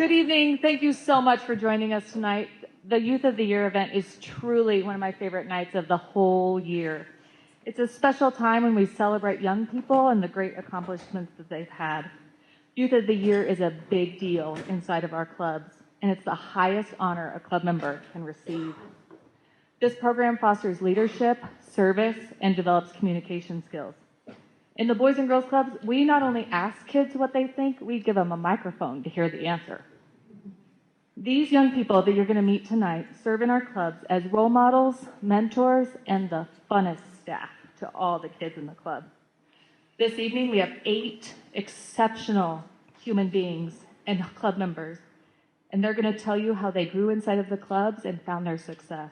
Good evening. Thank you so much for joining us tonight. The Youth of the Year event is truly one of my favorite nights of the whole year. It's a special time when we celebrate young people and the great accomplishments that they've had. Youth of the Year is a big deal inside of our clubs, and it's the highest honor a club member can receive. This program fosters leadership, service, and develops communication skills. In the Boys and Girls Clubs, we not only ask kids what they think, we give them a microphone to hear the answer. These young people that you're going to meet tonight serve in our clubs as role models, mentors, and the funnest staff to all the kids in the club. This evening, we have 8 exceptional human beings and club members, and they're going to tell you how they grew inside of the clubs and found their success.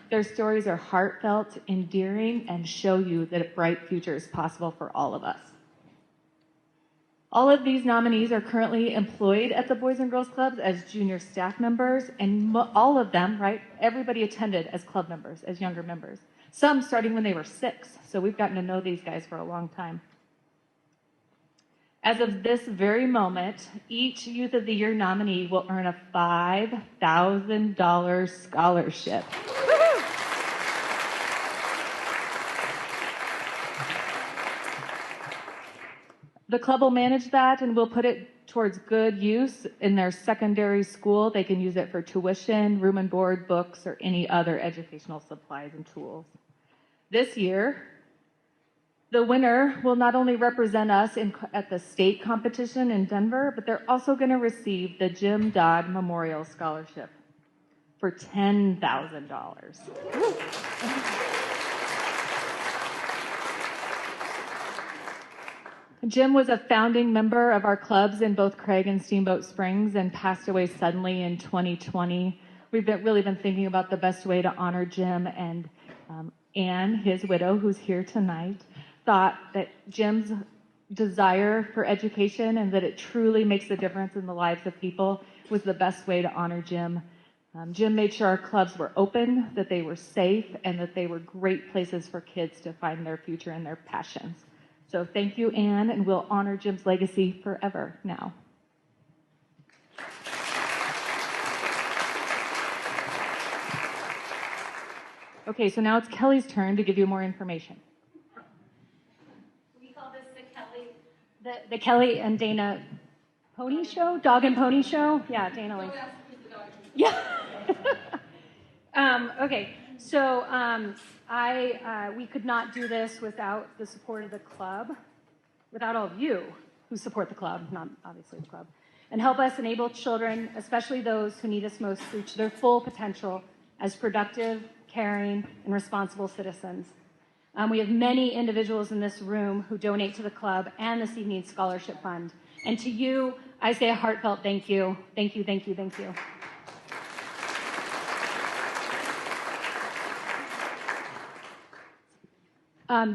Their stories are heartfelt, endearing, and show you that a bright future is possible for all of us. All of these nominees are currently employed at the Boys and Girls Clubs as junior staff members, and all of them, right, everybody attended as club members, as younger members. Some starting when they were 6, so we've gotten to know these guys for a long time. As of this very moment, each Youth of the Year nominee will earn a $5,000 scholarship. The club will manage that, and we'll put it towards good use in their secondary school. They can use it for tuition, room and board, books, or any other educational supplies and tools. This year, the winner will not only represent us at the state competition in Denver, but they're also going to receive the Jim Dodd Memorial Scholarship for $10,000. Jim was a founding member of our clubs in both Craig and Steamboat Springs and passed away suddenly in 2020. We've really been thinking about the best way to honor Jim, and Anne, his widow, who's here tonight, thought that Jim's desire for education and that it truly makes a difference in the lives of people was the best way to honor Jim. Jim made sure our clubs were open, that they were safe, and that they were great places for kids to find their future and their passions. So thank you, Anne, and we'll honor Jim's legacy forever now. Okay, so now it's Kelly's turn to give you more information. We call this the Kelly and Dana Pony Show, Dog and Pony Show. Yeah, Dana likes. Yeah. Okay, so we could not do this without the support of the club, without all of you who support the club, not obviously the club, and help us enable children, especially those who need us most, to reach their full potential as productive, caring, and responsible citizens. We have many individuals in this room who donate to the club and this evening's scholarship fund. And to you, I say a heartfelt thank you. Thank you, thank you, thank you.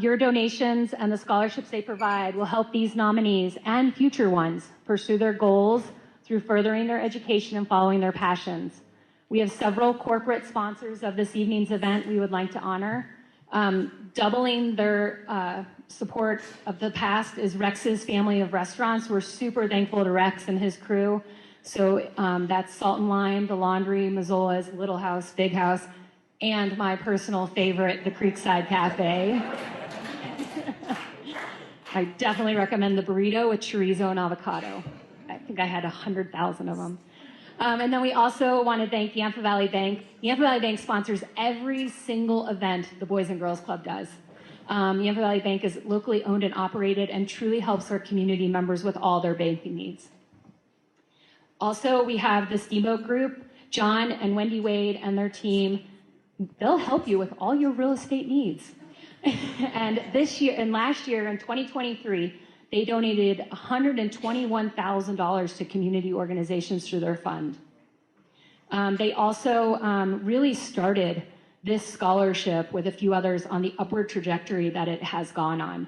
Your donations and the scholarships they provide will help these nominees and future ones pursue their goals through furthering their education and following their passions. We have several corporate sponsors of this evening's event we would like to honor. Doubling their support of the past is Rex's family of restaurants. We're super thankful to Rex and his crew. So that's Salt and Lime, The Laundry, Mazzola's, Little House, Big House, and my personal favorite, the Creekside Cafe. I definitely recommend the burrito with chorizo and avocado. I think I had 100,000 of them. And then we also want to thank Yampa Valley Bank. Yampa Valley Bank sponsors every single event the Boys and Girls Club does. Yampa Valley Bank is locally owned and operated and truly helps our community members with all their banking needs. Also, we have the Steamboat Group, John and Wendy Wade and their team. They'll help you with all your real estate needs. And this year and last year in 2023, they donated $121,000 to community organizations through their fund. They also really started this scholarship with a few others on the upward trajectory that it has gone on.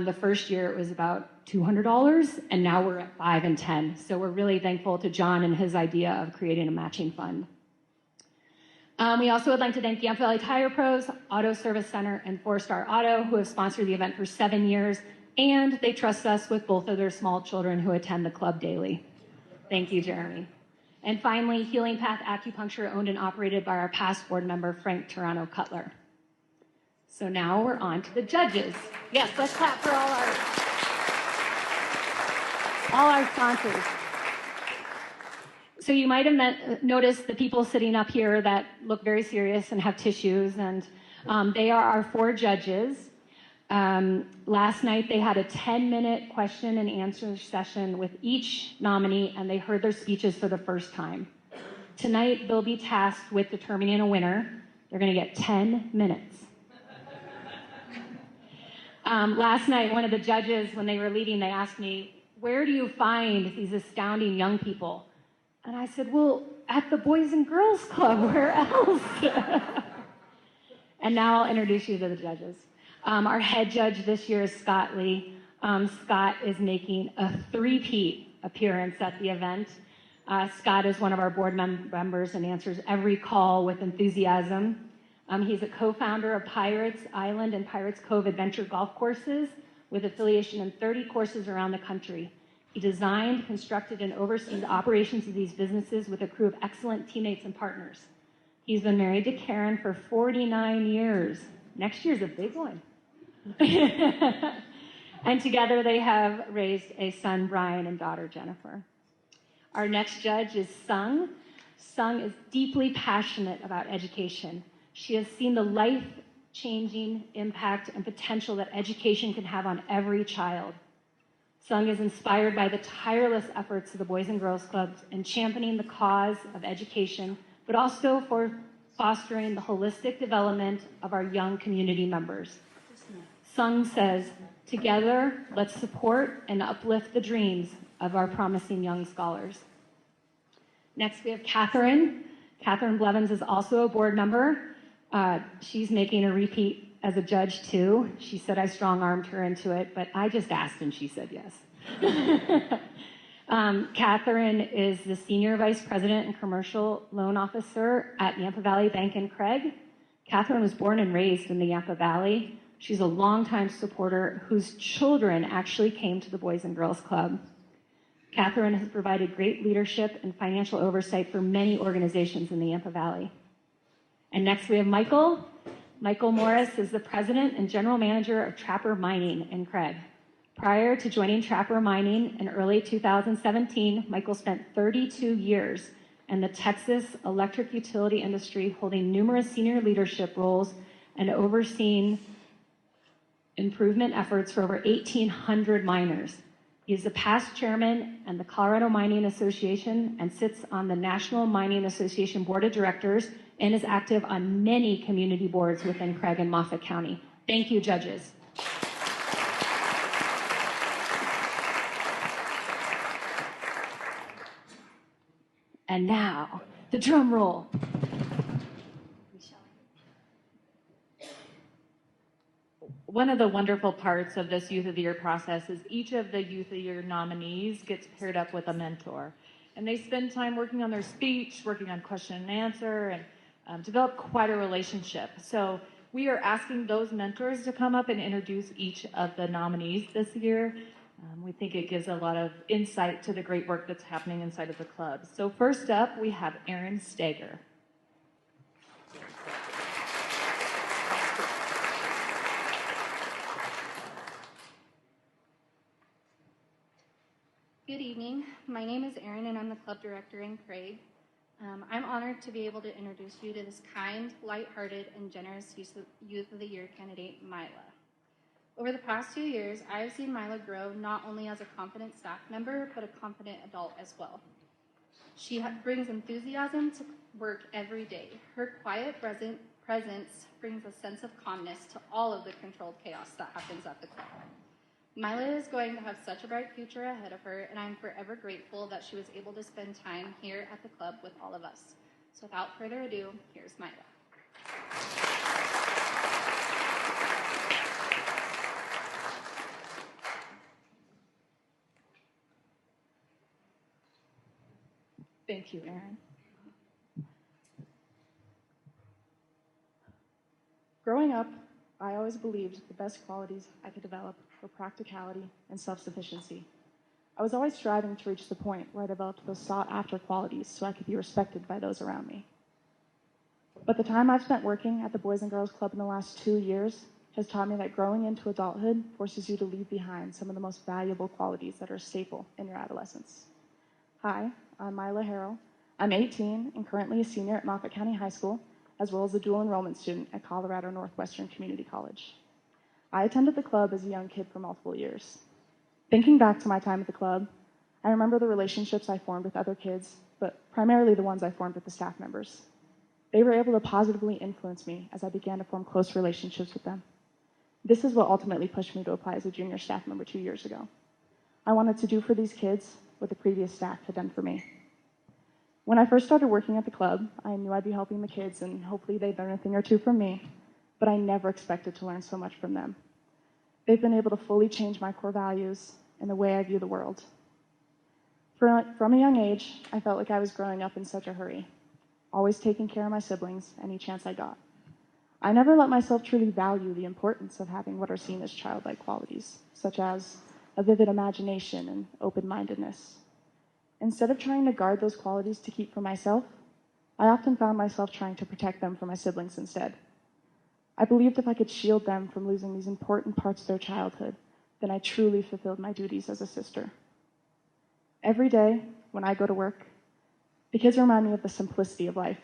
The first year it was about $200, and now we're at $5 and $10. So we're really thankful to John and his idea of creating a matching fund. We also would like to thank Yampa Valley Tire Pros, Auto Service Center, and 4-Star Auto, who have sponsored the event for 7 years, and they trust us with both of their small children who attend the club daily. Thank you, Jeremy. And finally, Healing Path Acupuncture, owned and operated by our past board member, Frank Turano Cutler. So now we're on to the judges. Yes, let's clap for all our sponsors. So you might have noticed the people sitting up here that look very serious and have tissues, and they are our 4 judges. Last night they had a 10-minute question and answer session with each nominee, and they heard their speeches for the first time. Tonight they'll be tasked with determining a winner. They're going to get 10 minutes. Last night, one of the judges, when they were leaving, they asked me, "Where do you find these astounding young people?" And I said, "Well, at the Boys and Girls Club, where else?" And now I'll introduce you to the judges. Our head judge this year is Scott Lee. Scott is making a 3-peat appearance at the event. Scott is one of our board members and answers every call with enthusiasm. He's a co-founder of Pirates Island and Pirates Cove Adventure Golf Courses with affiliation in 30 courses around the country. He designed, constructed, and oversees operations of these businesses with a crew of excellent teammates and partners. He's been married to Karen for 49 years. Next year's a big one. And together they have raised a son, Brian, and daughter, Jennifer. Our next judge is Sung. Sung is deeply passionate about education. She has seen the life-changing impact and potential that education can have on every child. Sung is inspired by the tireless efforts of the Boys and Girls Clubs in championing the cause of education, but also for fostering the holistic development of our young community members. Sung says, "Together, let's support and uplift the dreams of our promising young scholars." Next, we have Catherine. Catherine Blevins is also a board member. She's making a repeat as a judge, too. She said I strong-armed her into it, but I just asked and she said yes. Catherine is the Senior Vice President and Commercial Loan Officer at Yampa Valley Bank in Craig. Catherine was born and raised in the Yampa Valley. She's a longtime supporter whose children actually came to the Boys and Girls Club. Catherine has provided great leadership and financial oversight for many organizations in the Yampa Valley. And next we have Michael. Michael Morris is the president and general manager of Trapper Mining in Craig. Prior to joining Trapper Mining in early 2017, Michael spent 32 years in the Texas electric utility industry, holding numerous senior leadership roles and overseeing improvement efforts for over 1,800 miners. He is the past chairman of the Colorado Mining Association and sits on the National Mining Association Board of Directors and is active on many community boards within Craig and Moffat County. Thank you, judges. And now, the drum roll. One of the wonderful parts of this Youth of the Year process is each of the Youth of the Year nominees gets paired up with a mentor. And they spend time working on their speech, working on question and answer, and develop quite a relationship. So we are asking those mentors to come up and introduce each of the nominees this year. We think it gives a lot of insight to the great work that's happening inside of the club. So first up, we have Aaron Steger. Good evening. My name is Erin, and I'm the club director in Craig. I'm honored to be able to introduce you to this kind, lighthearted, and generous Youth of the Year candidate, Mila. Over the past 2 years, I have seen Mila grow not only as a confident staff member, but a confident adult as well. She brings enthusiasm to work every day. Her quiet presence brings a sense of calmness to all of the controlled chaos that happens at the club. Mila is going to have such a bright future ahead of her, and I'm forever grateful that she was able to spend time here at the club with all of us. So without further ado, here's Mila. Thank you, Erin. Growing up, I always believed the best qualities I could develop were practicality and self-sufficiency. I was always striving to reach the point where I developed those sought-after qualities so I could be respected by those around me. But the time I've spent working at the Boys and Girls Club in the last 2 years has taught me that growing into adulthood forces you to leave behind some of the most valuable qualities that are a staple in your adolescence. Hi, I'm Mila Harrell. I'm 18 and currently a senior at Moffat County High School, as well as a dual enrollment student at Colorado Northwestern Community College. I attended the club as a young kid for multiple years. Thinking back to my time at the club, I remember the relationships I formed with other kids, but primarily the ones I formed with the staff members. They were able to positively influence me as I began to form close relationships with them. This is what ultimately pushed me to apply as a junior staff member 2 years ago. I wanted to do for these kids what the previous staff had done for me. When I first started working at the club, I knew I'd be helping the kids and hopefully they'd learn a thing or two from me, but I never expected to learn so much from them. They've been able to fully change my core values and the way I view the world. From a young age, I felt like I was growing up in such a hurry, always taking care of my siblings any chance I got. I never let myself truly value the importance of having what are seen as childlike qualities, such as a vivid imagination and open-mindedness. Instead of trying to guard those qualities to keep for myself, I often found myself trying to protect them from my siblings instead. I believed if I could shield them from losing these important parts of their childhood, then I truly fulfilled my duties as a sister. Every day, when I go to work, the kids remind me of the simplicity of life.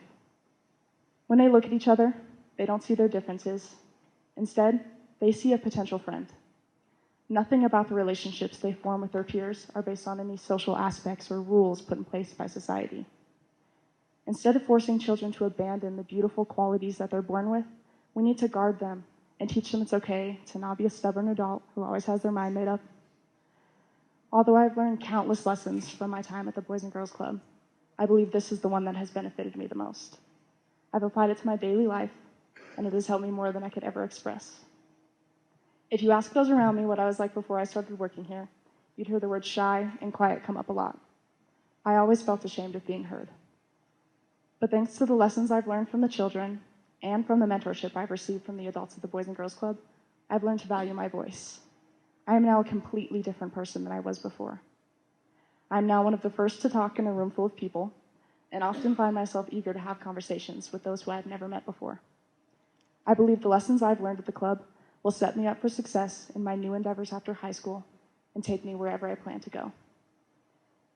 When they look at each other, they don't see their differences. Instead, they see a potential friend. Nothing about the relationships they form with their peers are based on any social aspects or rules put in place by society. Instead of forcing children to abandon the beautiful qualities that they're born with, we need to guard them and teach them it's okay to not be a stubborn adult who always has their mind made up. Although I've learned countless lessons from my time at the Boys and Girls Club, I believe this is the one that has benefited me the most. I've applied it to my daily life, and it has helped me more than I could ever express. If you ask those around me what I was like before I started working here, you'd hear the words shy and quiet come up a lot. I always felt ashamed of being heard. But thanks to the lessons I've learned from the children and from the mentorship I've received from the adults at the Boys and Girls Club, I've learned to value my voice. I am now a completely different person than I was before. I'm now one of the first to talk in a room full of people, and often find myself eager to have conversations with those who I've never met before. I believe the lessons I've learned at the club will set me up for success in my new endeavors after high school and take me wherever I plan to go.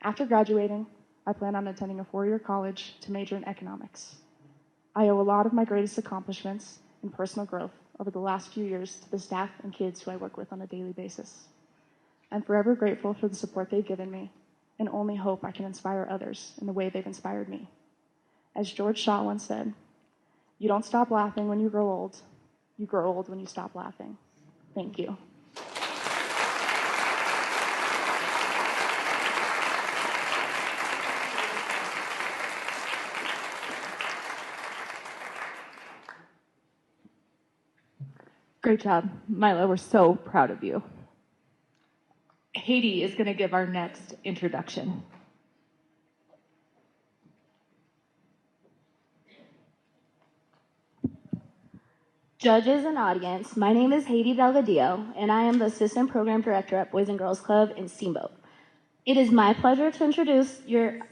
After graduating, I plan on attending a 4-year college to major in economics. I owe a lot of my greatest accomplishments and personal growth over the last few years to the staff and kids who I work with on a daily basis. I'm forever grateful for the support they've given me and only hope I can inspire others in the way they've inspired me. As George Shaw once said, "You don't stop laughing when you grow old. You grow old when you stop laughing." Thank you. Great job. Mila, we're so proud of you. Haiti is going to give our next introduction. Judges and audience, my name is Haiti Delgadillo, and I am the Assistant Program Director at Boys and Girls Club in Steamboat. It is my pleasure to introduce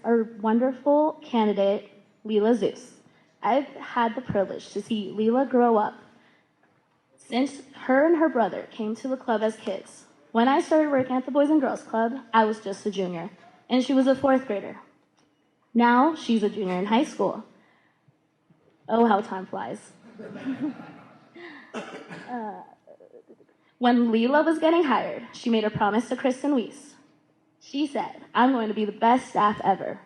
our wonderful candidate, Leela Zeus. I've had the privilege to see Leela grow up since her and her brother came to the club as kids. When I started working at the Boys and Girls Club, I was just a junior, and she was a 4th grader. Now, she's a junior in high school. Oh, how time flies. When Leela was getting hired, she made a promise to Kristen Weiss. She said, "I'm going to be the best staff ever."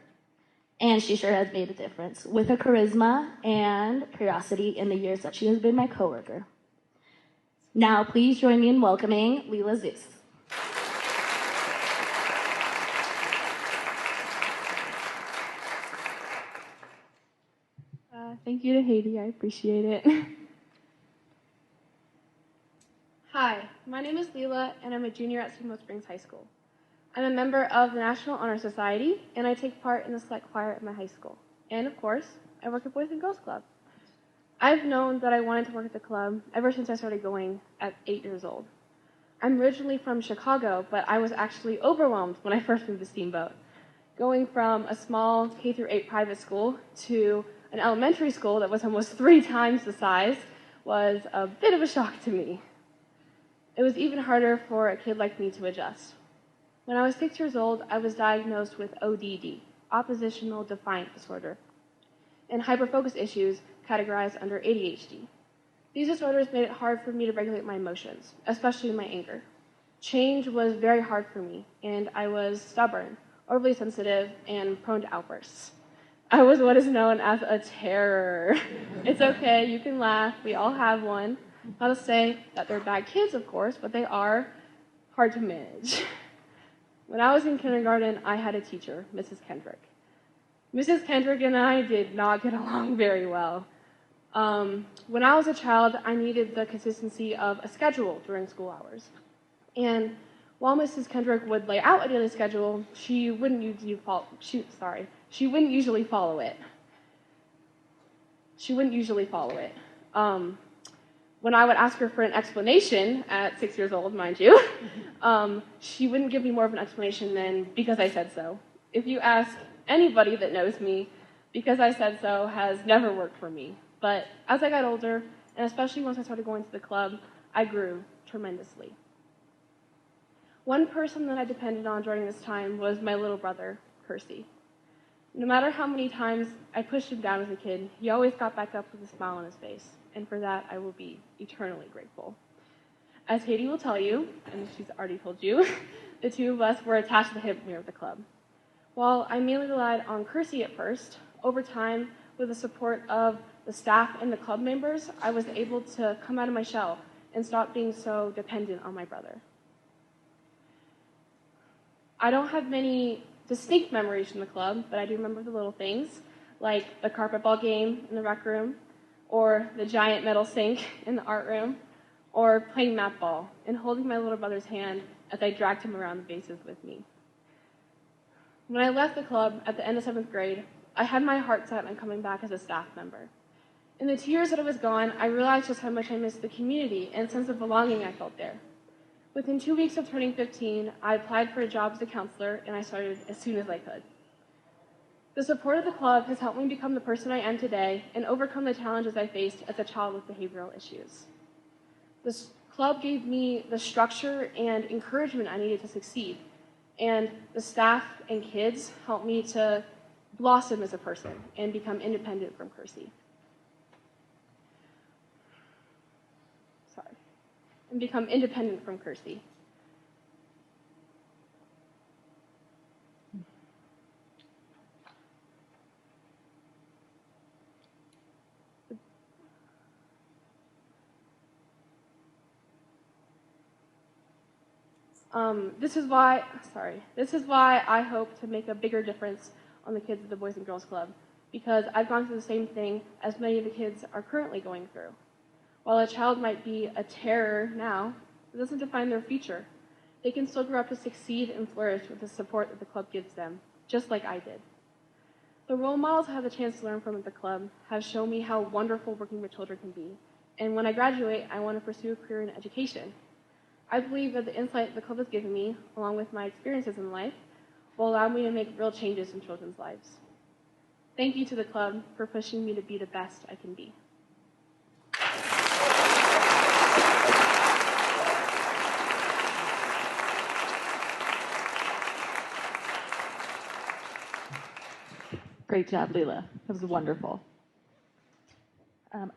And she sure has made a difference with her charisma and curiosity in the years that she has been my coworker. Now, please join me in welcoming Leela Zeus. Thank you to Haiti. I appreciate it. Hi, my name is Leela, and I'm a junior at Steamboat Springs High School. I'm a member of the National Honor Society, and I take part in the select choir at my high school. And, of course, I work at Boys and Girls Club. I've known that I wanted to work at the club ever since I started going at 8 years old. I'm originally from Chicago, but I was actually overwhelmed when I first moved to Steamboat. Going from a small K-8 private school to an elementary school that was almost 3 times the size was a bit of a shock to me. It was even harder for a kid like me to adjust. When I was 6 years old, I was diagnosed with ODD, oppositional defiant disorder, and hyperfocus issues categorized under ADHD. These disorders made it hard for me to regulate my emotions, especially my anger. Change was very hard for me, and I was stubborn, overly sensitive, and prone to outbursts. I was what is known as a terror. It's okay, you can laugh, we all have one. Not to say that they're bad kids, of course, but they are hard to manage. When I was in kindergarten, I had a teacher, Mrs. Kendrick. Mrs. Kendrick and I did not get along very well. When I was a child, I needed the consistency of a schedule during school hours. And while Mrs. Kendrick would lay out a daily schedule, she wouldn't usually follow it. When I would ask her for an explanation at 6 years old, mind you, she wouldn't give me more of an explanation than because I said so. If you ask anybody that knows me, because I said so has never worked for me. But as I got older, and especially once I started going to the club, I grew tremendously. One person that I depended on during this time was my little brother, Percy. No matter how many times I pushed him down as a kid, he always got back up with a smile on his face, and for that I will be eternally grateful. As Katie will tell you, and she's already told you, the two of us were attached to the hip mirror of the club. While I mainly relied on Kersey at first, over time, with the support of the staff and the club members, I was able to come out of my shell and stop being so dependent on my brother. I don't have many distinct memories from the club, but I do remember the little things, like the carpet ball game in the rec room, or the giant metal sink in the art room, or playing mat ball and holding my little brother's hand as I dragged him around the bases with me. When I left the club at the end of 7th grade, I had my heart set on coming back as a staff member. In the 2 years that I was gone, I realized just how much I missed the community and sense of belonging I felt there. Within 2 weeks of turning 15, I applied for a job as a counselor, and I started as soon as I could. The support of the club has helped me become the person I am today and overcome the challenges I faced as a child with behavioral issues. This club gave me the structure and encouragement I needed to succeed, and the staff and kids helped me to blossom as a person and become independent from Kersey. And become independent from Kersey. This is why I hope to make a bigger difference on the kids of the Boys and Girls Club, because I've gone through the same thing as many of the kids are currently going through. While a child might be a terror now, it doesn't define their future. They can still grow up to succeed and flourish with the support that the club gives them, just like I did. The role models I had the chance to learn from at the club have shown me how wonderful working with children can be. And when I graduate, I want to pursue a career in education. I believe that the insight the club has given me, along with my experiences in life, will allow me to make real changes in children's lives. Thank you to the club for pushing me to be the best I can be. Great job, Leela. That was wonderful.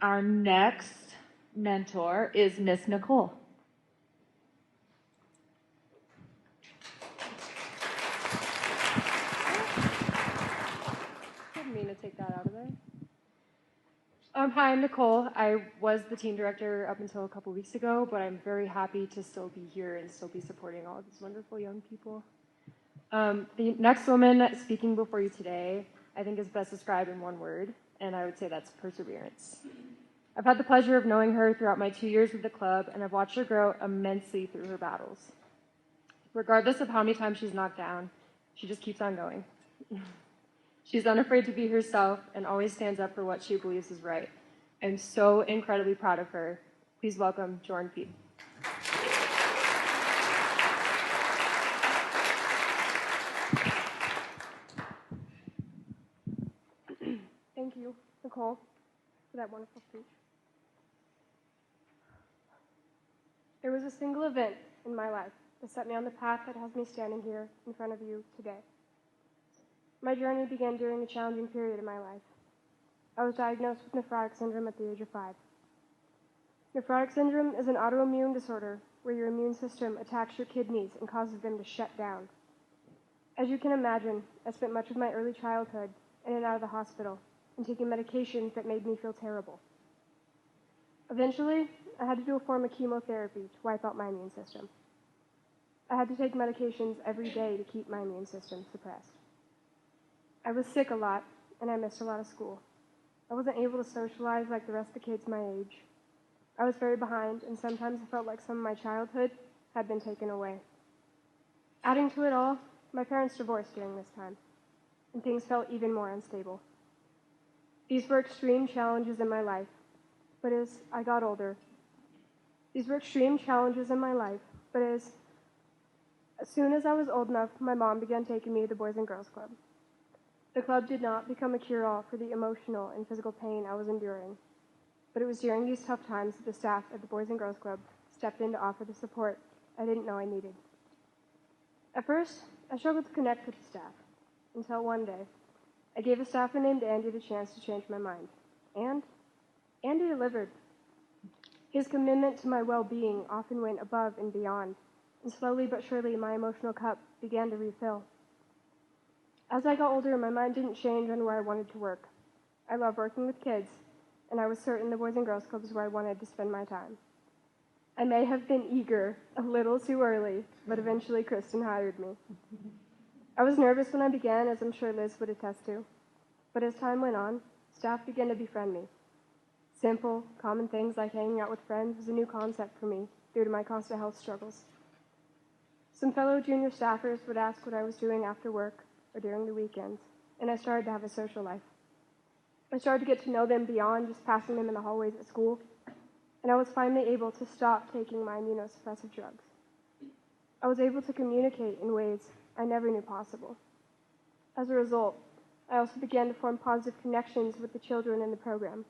Our next mentor is Miss Nicole. Didn't mean to take that out of there. Hi, I'm Nicole. I was the team director up until a couple weeks ago, but I'm very happy to still be here and still be supporting all of these wonderful young people. The next woman speaking before you today, I think is best described in one word, and I would say that's perseverance. I've had the pleasure of knowing her throughout my 2 years with the club, and I've watched her grow immensely through her battles. Regardless of how many times she's knocked down, she just keeps on going. She's unafraid to be herself and always stands up for what she believes is right. I'm so incredibly proud of her. Please welcome Jordan Peet. you, Nicole, for that wonderful speech. There was a single event in my life that set me on the path that has me standing here in front of you today. My journey began during a challenging period in my life. I was diagnosed with nephrotic syndrome at the age of 5. Nephrotic syndrome is an autoimmune disorder where your immune system attacks your kidneys and causes them to shut down. As you can imagine, I spent much of my early childhood in and out of the hospital and taking medications that made me feel terrible. Eventually, I had to do a form of chemotherapy to wipe out my immune system. I had to take medications every day to keep my immune system suppressed. I was sick a lot, and I missed a lot of school. I wasn't able to socialize like the rest of the kids my age. I was very behind, and sometimes I felt like some of my childhood had been taken away. Adding to it all, my parents divorced during this time, and things felt even more unstable. These were extreme challenges in my life, but as I got older, as soon as I was old enough, my mom began taking me to the Boys and Girls Club. The club did not become a cure-all for the emotional and physical pain I was enduring, but it was during these tough times that the staff at the Boys and Girls Club stepped in to offer the support I didn't know I needed. At first, I struggled to connect with the staff, until one day, I gave a staffer named Andy the chance to change my mind. And Andy delivered. His commitment to my well-being often went above and beyond, and slowly but surely my emotional cup began to refill. As I got older, my mind didn't change on where I wanted to work. I love working with kids, and I was certain the Boys and Girls Club is where I wanted to spend my time. I may have been eager a little too early, but eventually Kristen hired me. I was nervous when I began, as I'm sure Liz would attest to, but as time went on, staff began to befriend me. Simple, common things like hanging out with friends was a new concept for me due to my constant health struggles. Some fellow junior staffers would ask what I was doing after work or during the weekends, and I started to have a social life. I started to get to know them beyond just passing them in the hallways at school, and I was finally able to stop taking my immunosuppressive drugs. I was able to communicate in ways I never knew possible. As a result, I also began to form positive connections with the children in the program.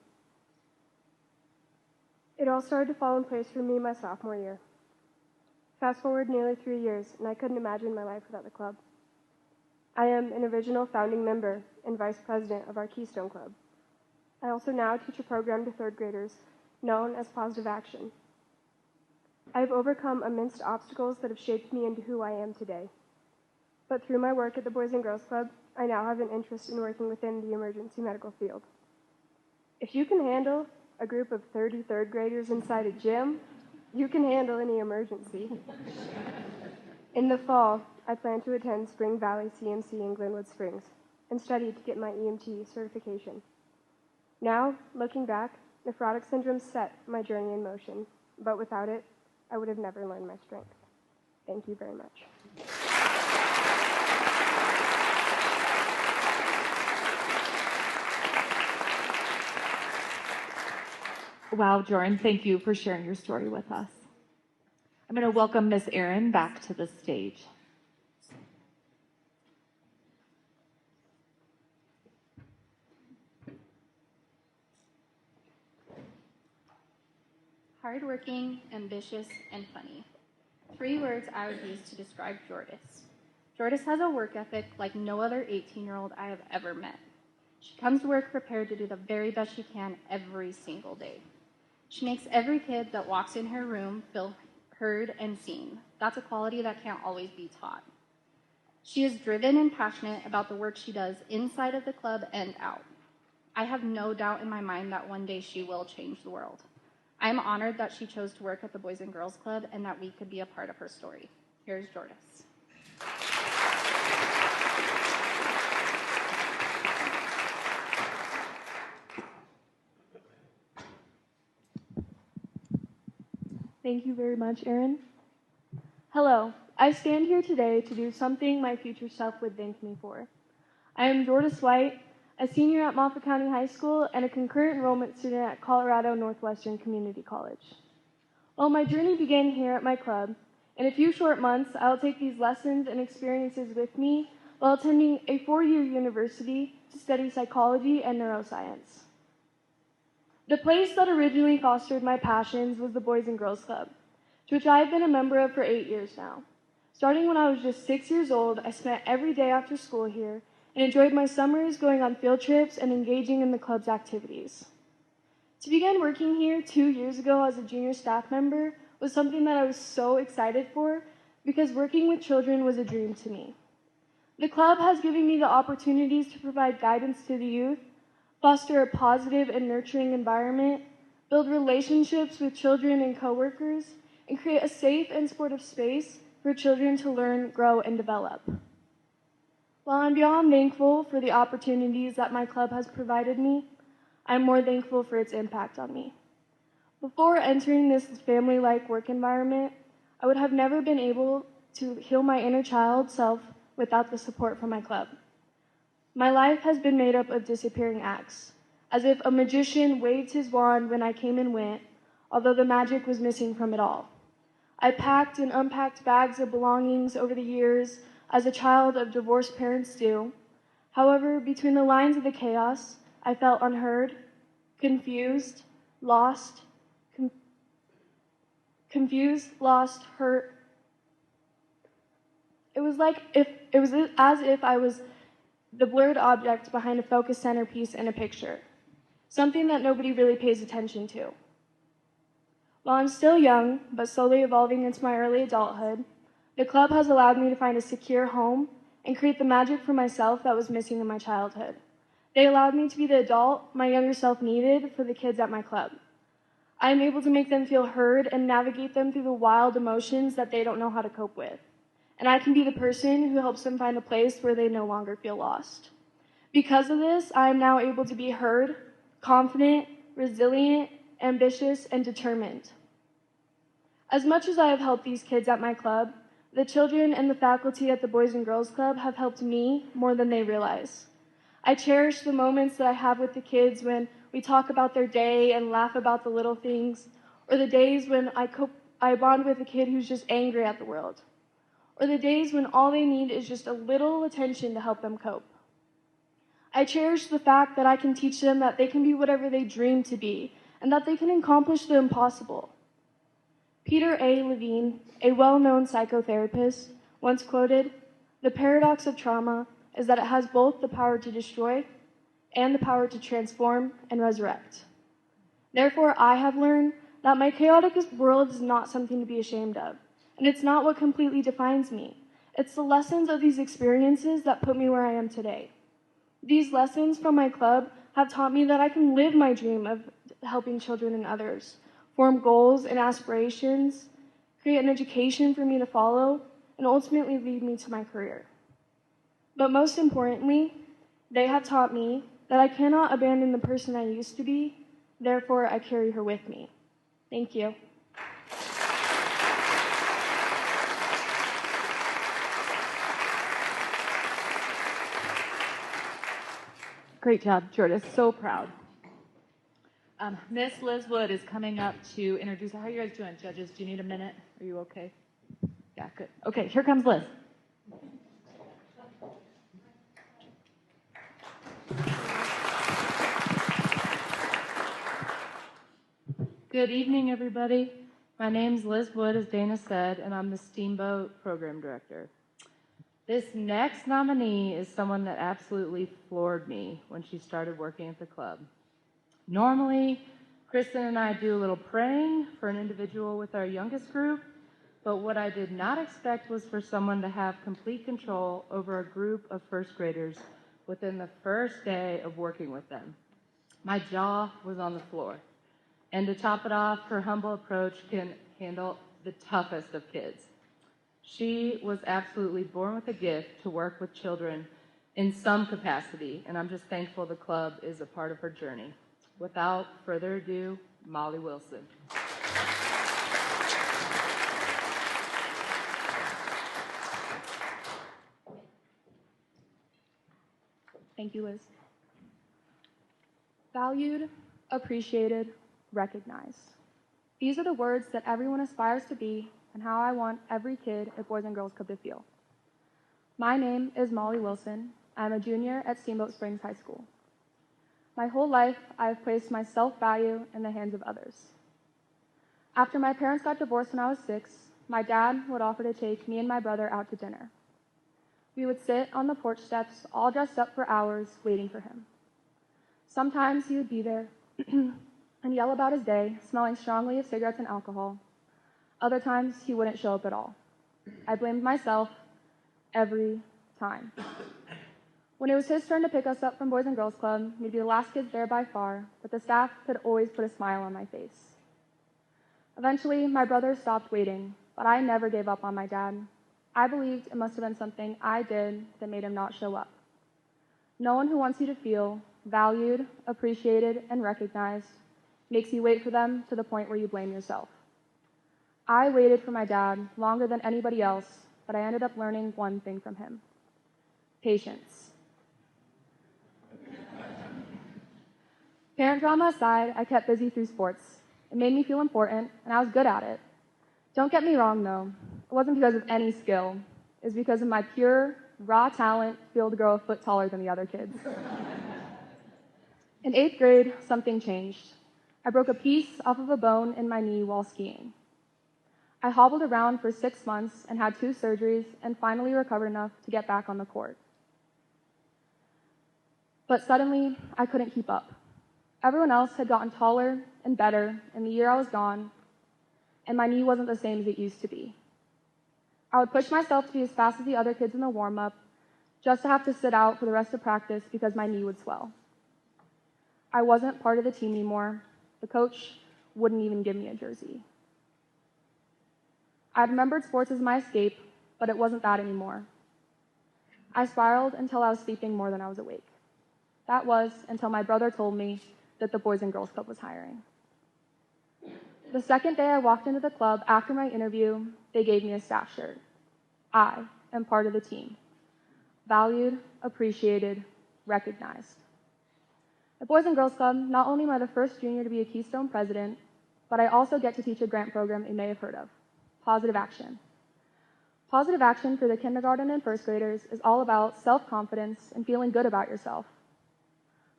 It all started to fall in place for me my sophomore year. Fast forward nearly 3 years, and I couldn't imagine my life without the club. I am an original founding member and vice president of our Keystone Club. I also now teach a program to third graders known as Positive Action. I have overcome immense obstacles that have shaped me into who I am today. But through my work at the Boys and Girls Club, I now have an interest in working within the emergency medical field. If you can handle a group of 30 third graders inside a gym, you can handle any emergency. In the fall, I plan to attend Spring Valley CMC in Glenwood Springs and study to get my EMT certification. Now, looking back, nephrotic syndrome set my journey in motion, but without it, I would have never learned my strength. Thank you very much. Wow, Jordan, thank you for sharing your story with us. I'm going to welcome Miss Erin back to the stage. Hardworking, ambitious, and funny. 3 words I would use to describe Jordis. Jordis has a work ethic like no other 18-year-old I have ever met. She comes to work prepared to do the very best she can every single day. She makes every kid that walks in her room feel heard and seen. That's a quality that can't always be taught. She is driven and passionate about the work she does inside of the club and out. I have no doubt in my mind that one day she will change the world. I am honored that she chose to work at the Boys and Girls Club and that we could be a part of her story. Here's Jordis. Thank you very much, Erin. Hello, I stand here today to do something my future self would thank me for. I am Jordis White, a senior at Moffat County High School and a concurrent enrollment student at Colorado Northwestern Community College. While my journey began here at my club, in a few short months, I will take these lessons and experiences with me while attending a 4-year university to study psychology and neuroscience. The place that originally fostered my passions was the Boys and Girls Club, to which I have been a member of for 8 years now. Starting when I was just 6 years old, I spent every day after school here and enjoyed my summers going on field trips and engaging in the club's activities. To begin working here 2 years ago as a junior staff member was something that I was so excited for because working with children was a dream to me. The club has given me the opportunities to provide guidance to the youth, foster a positive and nurturing environment, build relationships with children and coworkers, and create a safe and supportive space for children to learn, grow, and develop. While I'm beyond thankful for the opportunities that my club has provided me, I'm more thankful for its impact on me. Before entering this family-like work environment, I would have never been able to heal my inner child self without the support from my club. My life has been made up of disappearing acts, as if a magician waved his wand when I came and went, although the magic was missing from it all. I packed and unpacked bags of belongings over the years, as a child of divorced parents do. However, between the lines of the chaos, I felt unheard, confused, lost, hurt. It was as if I was the blurred object behind a focused centerpiece in a picture, something that nobody really pays attention to. While I'm still young, but slowly evolving into my early adulthood, the club has allowed me to find a secure home and create the magic for myself that was missing in my childhood. They allowed me to be the adult my younger self needed for the kids at my club. I am able to make them feel heard and navigate them through the wild emotions that they don't know how to cope with. And I can be the person who helps them find a place where they no longer feel lost. Because of this, I am now able to be heard, confident, resilient, ambitious, and determined. As much as I have helped these kids at my club, the children and the faculty at the Boys and Girls Club have helped me more than they realize. I cherish the moments that I have with the kids when we talk about their day and laugh about the little things, or the days when I bond with a kid who's just angry at the world, or the days when all they need is just a little attention to help them cope. I cherish the fact that I can teach them that they can be whatever they dream to be, and that they can accomplish the impossible. Peter A. Levine, a well-known psychotherapist, once quoted, "The paradox of trauma is that it has both the power to destroy and the power to transform and resurrect." Therefore, I have learned that my chaotic world is not something to be ashamed of, and it's not what completely defines me. It's the lessons of these experiences that put me where I am today. These lessons from my club have taught me that I can live my dream of helping children and others, form goals and aspirations, create an education for me to follow, and ultimately lead me to my career. But most importantly, they have taught me that I cannot abandon the person I used to be, therefore I carry her with me. Thank you. Great job, Jordan. So proud. Miss Liz Wood is coming up to introduce. How are you guys doing, judges? Do you need a minute? Are you okay? Yeah, good. Okay, here comes Liz. Good evening, everybody. My name's Liz Wood, as Dana said, and I'm the Steamboat Program Director. This next nominee is someone that absolutely floored me when she started working at the club. Normally, Kristen and I do a little praying for an individual with our youngest group, but what I did not expect was for someone to have complete control over a group of first graders within the first day of working with them. My jaw was on the floor. And to top it off, her humble approach can handle the toughest of kids. She was absolutely born with a gift to work with children in some capacity, and I'm just thankful the club is a part of her journey. Without further ado, Molly Wilson. Thank you, Liz. Valued, appreciated, recognized. These are the words that everyone aspires to be and how I want every kid at Boys and Girls Club to feel. My name is Molly Wilson. I'm a junior at Steamboat Springs High School. My whole life, I have placed my self-value in the hands of others. After my parents got divorced when I was 6, my dad would offer to take me and my brother out to dinner. We would sit on the porch steps, all dressed up for hours, waiting for him. Sometimes he would be there and yell about his day, smelling strongly of cigarettes and alcohol. Other times, he wouldn't show up at all. I blamed myself every time. When it was his turn to pick us up from Boys and Girls Club, we'd be the last kids there by far, but the staff could always put a smile on my face. Eventually, my brother stopped waiting, but I never gave up on my dad. I believed it must have been something I did that made him not show up. No one who wants you to feel valued, appreciated, and recognized makes you wait for them to the point where you blame yourself. I waited for my dad longer than anybody else, but I ended up learning one thing from him: patience. Parent drama aside, I kept busy through sports. It made me feel important, and I was good at it. Don't get me wrong, though. It wasn't because of any skill. It was because of my pure, raw talent to be able to grow a foot taller than the other kids. In 8th grade, something changed. I broke a piece off of a bone in my knee while skiing. I hobbled around for 6 months and had 2 surgeries and finally recovered enough to get back on the court. But suddenly, I couldn't keep up. Everyone else had gotten taller and better in the year I was gone, and my knee wasn't the same as it used to be. I would push myself to be as fast as the other kids in the warm-up, just to have to sit out for the rest of practice because my knee would swell. I wasn't part of the team anymore. The coach wouldn't even give me a jersey. I remembered sports as my escape, but it wasn't that anymore. I spiraled until I was sleeping more than I was awake. That was until my brother told me that the Boys and Girls Club was hiring. The second day I walked into the club after my interview, they gave me a staff shirt. I am part of the team. Valued, appreciated, recognized. At Boys and Girls Club, not only am I the first junior to be a Keystone president, but I also get to teach a grant program you may have heard of, Positive Action. Positive Action for the kindergarten and first graders is all about self-confidence and feeling good about yourself.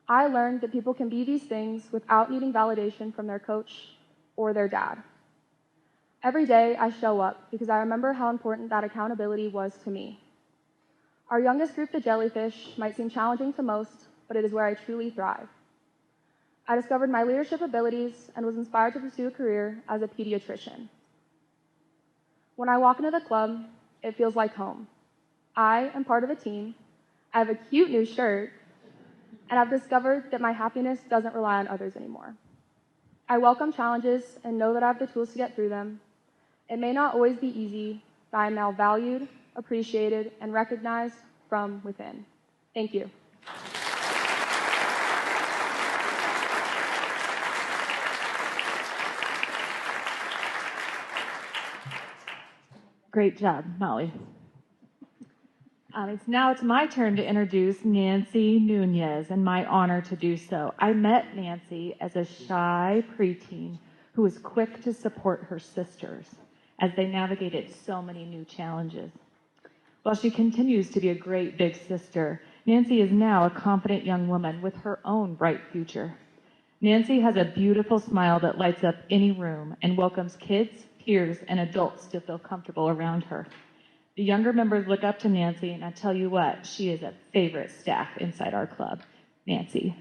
I learned that people can be these things without needing validation from their coach or their dad. Every day I show up because I remember how important that accountability was to me. Our youngest group, the Jellyfish, might seem challenging to most, but it is where I truly thrive. I discovered my leadership abilities and was inspired to pursue a career as a pediatrician. When I walk into the club, it feels like home. I am part of a team, I have a cute new shirt, and I've discovered that my happiness doesn't rely on others anymore. I welcome challenges and know that I have the tools to get through them. It may not always be easy, but I am now valued, appreciated, and recognized from within. Thank you. Great job, Molly. It's my turn to introduce Nancy Nunez, and my honor to do so. I met Nancy as a shy preteen who was quick to support her sisters as they navigated so many new challenges. While she continues to be a great big sister, Nancy is now a confident young woman with her own bright future. Nancy has a beautiful smile that lights up any room and welcomes kids, peers, and adults to feel comfortable around her. The younger members look up to Nancy, and I tell you what, she is a favorite staff inside our club. Nancy.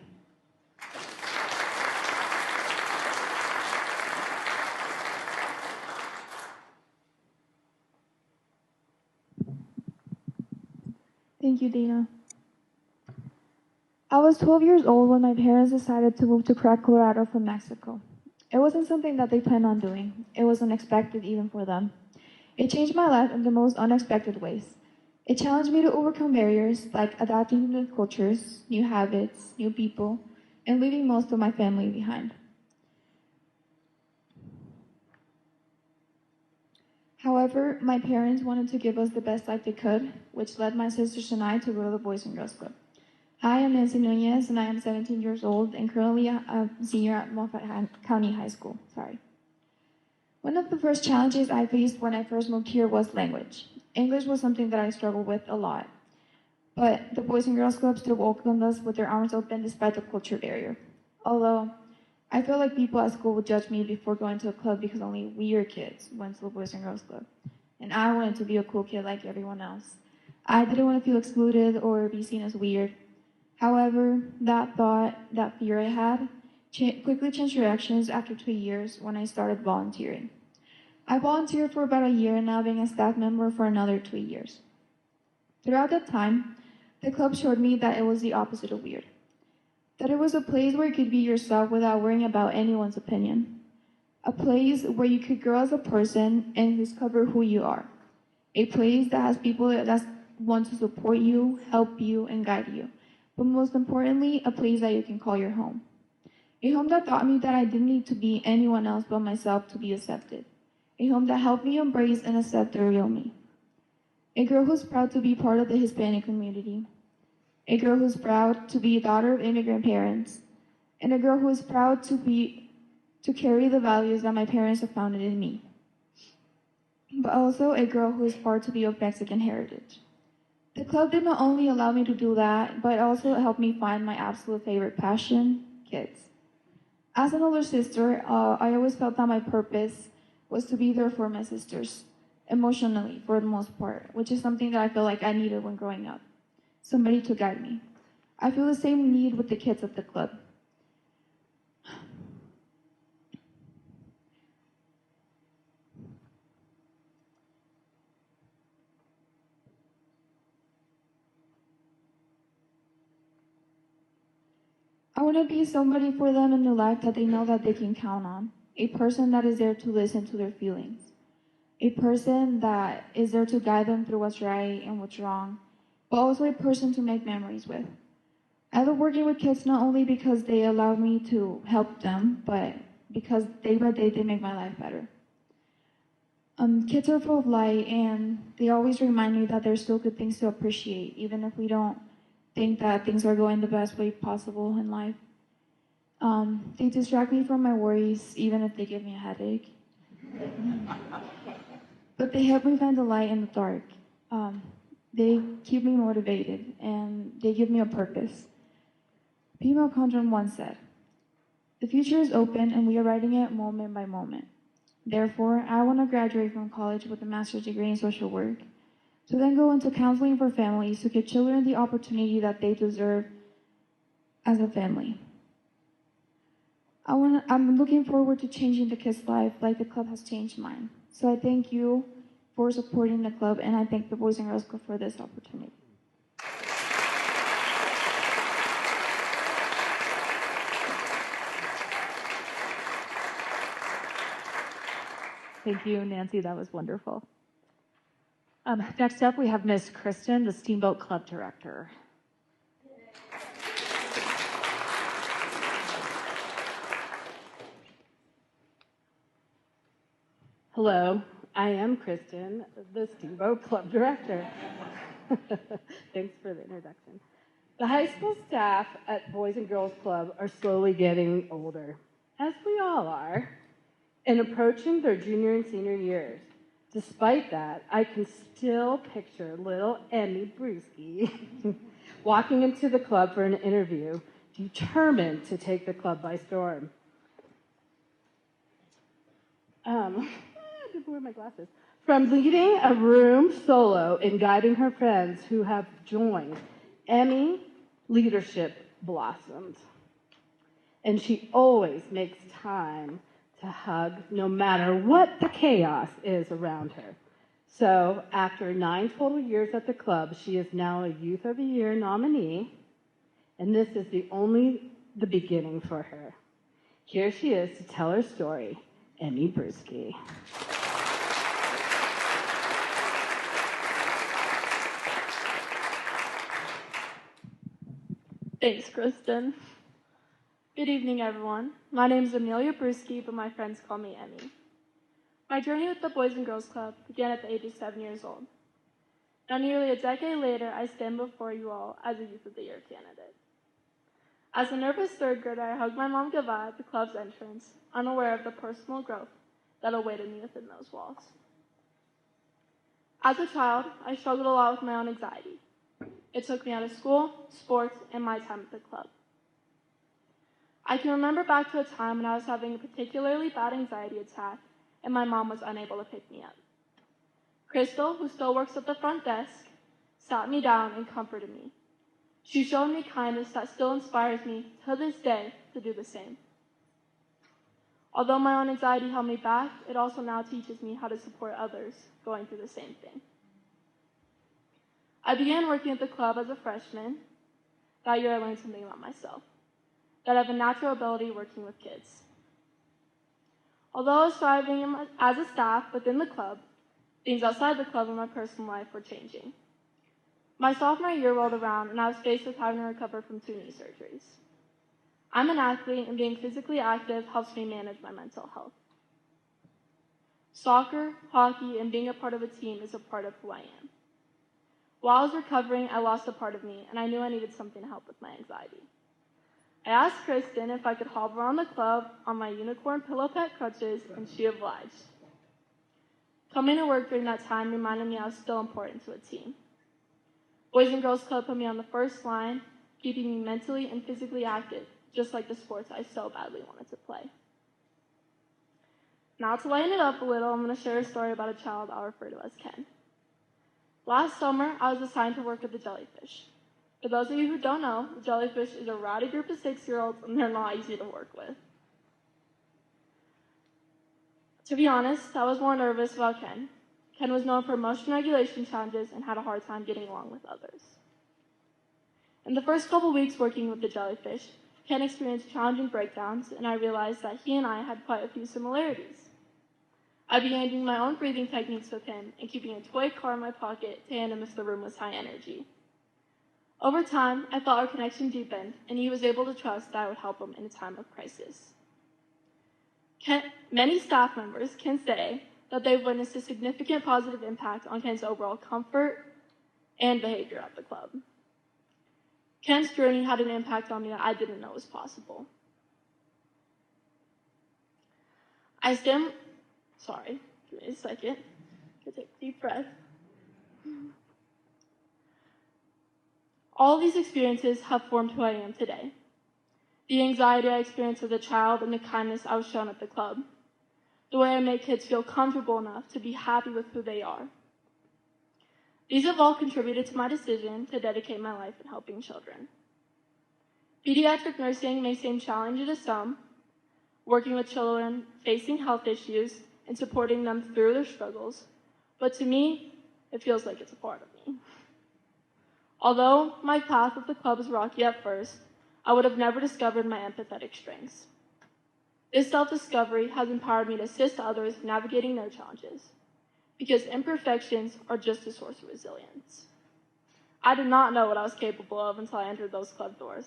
Thank you, Dina. I was 12 years old when my parents decided to move to Crack, Colorado from Mexico. It wasn't something that they planned on doing. It was unexpected even for them. It changed my life in the most unexpected ways. It challenged me to overcome barriers like adapting to new cultures, new habits, new people, and leaving most of my family behind. However, my parents wanted to give us the best life they could, which led my sisters and I to go to the Boys and Girls Club. Hi, I'm Nancy Nunez, and I am 17 years old and currently a senior at Moffat County High School. One of the first challenges I faced when I first moved here was language. English was something that I struggled with a lot. But the Boys and Girls Club still welcomed us with their arms open despite the culture barrier. Although, I feel like people at school would judge me before going to a club because only weird kids went to the Boys and Girls Club. And I wanted to be a cool kid like everyone else. I didn't want to feel excluded or be seen as weird. However, that thought, that fear I had, quickly changed directions after 2 years when I started volunteering. I volunteered for about a year and now being a staff member for another 2 years. Throughout that time, the club showed me that it was the opposite of weird. That it was a place where you could be yourself without worrying about anyone's opinion. A place where you could grow as a person and discover who you are. A place that has people that want to support you, help you, and guide you. But most importantly, a place that you can call your home. A home that taught me that I didn't need to be anyone else but myself to be accepted. A home that helped me embrace and accept the real me. A girl who's proud to be part of the Hispanic community. A girl who's proud to be a daughter of immigrant parents. And a girl who is proud to carry the values that my parents have founded in me. But also a girl who is proud to be of Mexican heritage. The club did not only allow me to do that, but also helped me find my absolute favorite passion, kids. As an older sister, I always felt that my purpose was to be there for my sisters, emotionally for the most part, which is something that I feel like I needed when growing up. Somebody to guide me. I feel the same need with the kids at the club. I want to be somebody for them in their life that they know that they can count on. A person that is there to listen to their feelings. A person that is there to guide them through what's right and what's wrong, but also a person to make memories with. I love working with kids not only because they allow me to help them, but because day by day they make my life better. Kids are full of light and they always remind me that there's still good things to appreciate, even if we don't think that things are going the best way possible in life. They distract me from my worries, even if they give me a headache. But they help me find the light in the dark. They keep me motivated, and they give me a purpose. Female Condren once said, "The future is open, and we are writing it moment by moment. Therefore, I want to graduate from college with a master's degree in social work, to then go into counseling for families to give children the opportunity that they deserve as a family. I'm looking forward to changing the kids' life like the club has changed mine. So I thank you for supporting the club, and I thank the Boys and Girls Club for this opportunity." Thank you, Nancy. That was wonderful. Next up, we have Miss Kristen, the Steamboat Club Director. Hello, I am Kristen, the Steamboat Club Director. Thanks for the introduction. The high school staff at Boys and Girls Club are slowly getting older, as we all are, and approaching their junior and senior years. Despite that, I can still picture little Emmy Brewski walking into the club for an interview, determined to take the club by storm. I didn't wear my glasses. From leading a room solo and guiding her friends who have joined, Emmy leadership blossomed. And she always makes time to hug no matter what the chaos is around her. So after 9 total years at the club, she is now a Youth of the Year nominee, and this is the beginning for her. Here she is to tell her story, Emmy Brewski. Thanks, Kristen. Good evening, everyone. My name is Amelia Brewski, but my friends call me Emmy. My journey with the Boys and Girls Club began at the age of 7 years old. Now, nearly a decade later, I stand before you all as a Youth of the Year candidate. As a nervous third grader, I hugged my mom goodbye at the club's entrance, unaware of the personal growth that awaited me within those walls. As a child, I struggled a lot with my own anxiety. It took me out of school, sports, and my time at the club. I can remember back to a time when I was having a particularly bad anxiety attack and my mom was unable to pick me up. Crystal, who still works at the front desk, sat me down and comforted me. She showed me kindness that still inspires me to this day to do the same. Although my own anxiety held me back, it also now teaches me how to support others going through the same thing. I began working at the club as a freshman. That year I learned something about myself, that I have a natural ability working with kids. Although I was thriving as a staff within the club, things outside the club in my personal life were changing. My sophomore year rolled around and I was faced with having to recover from 2 knee surgeries. I'm an athlete and being physically active helps me manage my mental health. Soccer, hockey, and being a part of a team is a part of who I am. While I was recovering, I lost a part of me and I knew I needed something to help with my anxiety. I asked Kristen if I could hobble around the club on my unicorn pillow pet crutches and she obliged. Coming to work during that time reminded me I was still important to a team. Boys and Girls Club put me on the first line, keeping me mentally and physically active, just like the sports I so badly wanted to play. Now to lighten it up a little, I'm going to share a story about a child I'll refer to as Ken. Last summer, I was assigned to work with the jellyfish. For those of you who don't know, the jellyfish is a rowdy group of 6-year-olds and they're not easy to work with. To be honest, I was more nervous about Ken. Ken was known for emotion regulation challenges and had a hard time getting along with others. In the first couple weeks working with the jellyfish, Ken experienced challenging breakdowns, and I realized that he and I had quite a few similarities. I began doing my own breathing techniques with him and keeping a toy car in my pocket to hand him if the room was high energy. Over time, I felt our connection deepened, and he was able to trust that I would help him in a time of crisis. Many staff members can say that they've witnessed a significant positive impact on Ken's overall comfort and behavior at the club. Ken's journey had an impact on me that I didn't know was possible. Sorry, give me a second. Take a deep breath. All these experiences have formed who I am today. The anxiety I experienced as a child and the kindness I was shown at the club. The way I make kids feel comfortable enough to be happy with who they are. These have all contributed to my decision to dedicate my life in helping children. Pediatric nursing may seem challenging to some, working with children facing health issues and supporting them through their struggles, but to me, it feels like it's a part of me. Although my path with the club was rocky at first, I would have never discovered my empathetic strengths. This self-discovery has empowered me to assist others navigating their challenges, because imperfections are just a source of resilience. I did not know what I was capable of until I entered those club doors.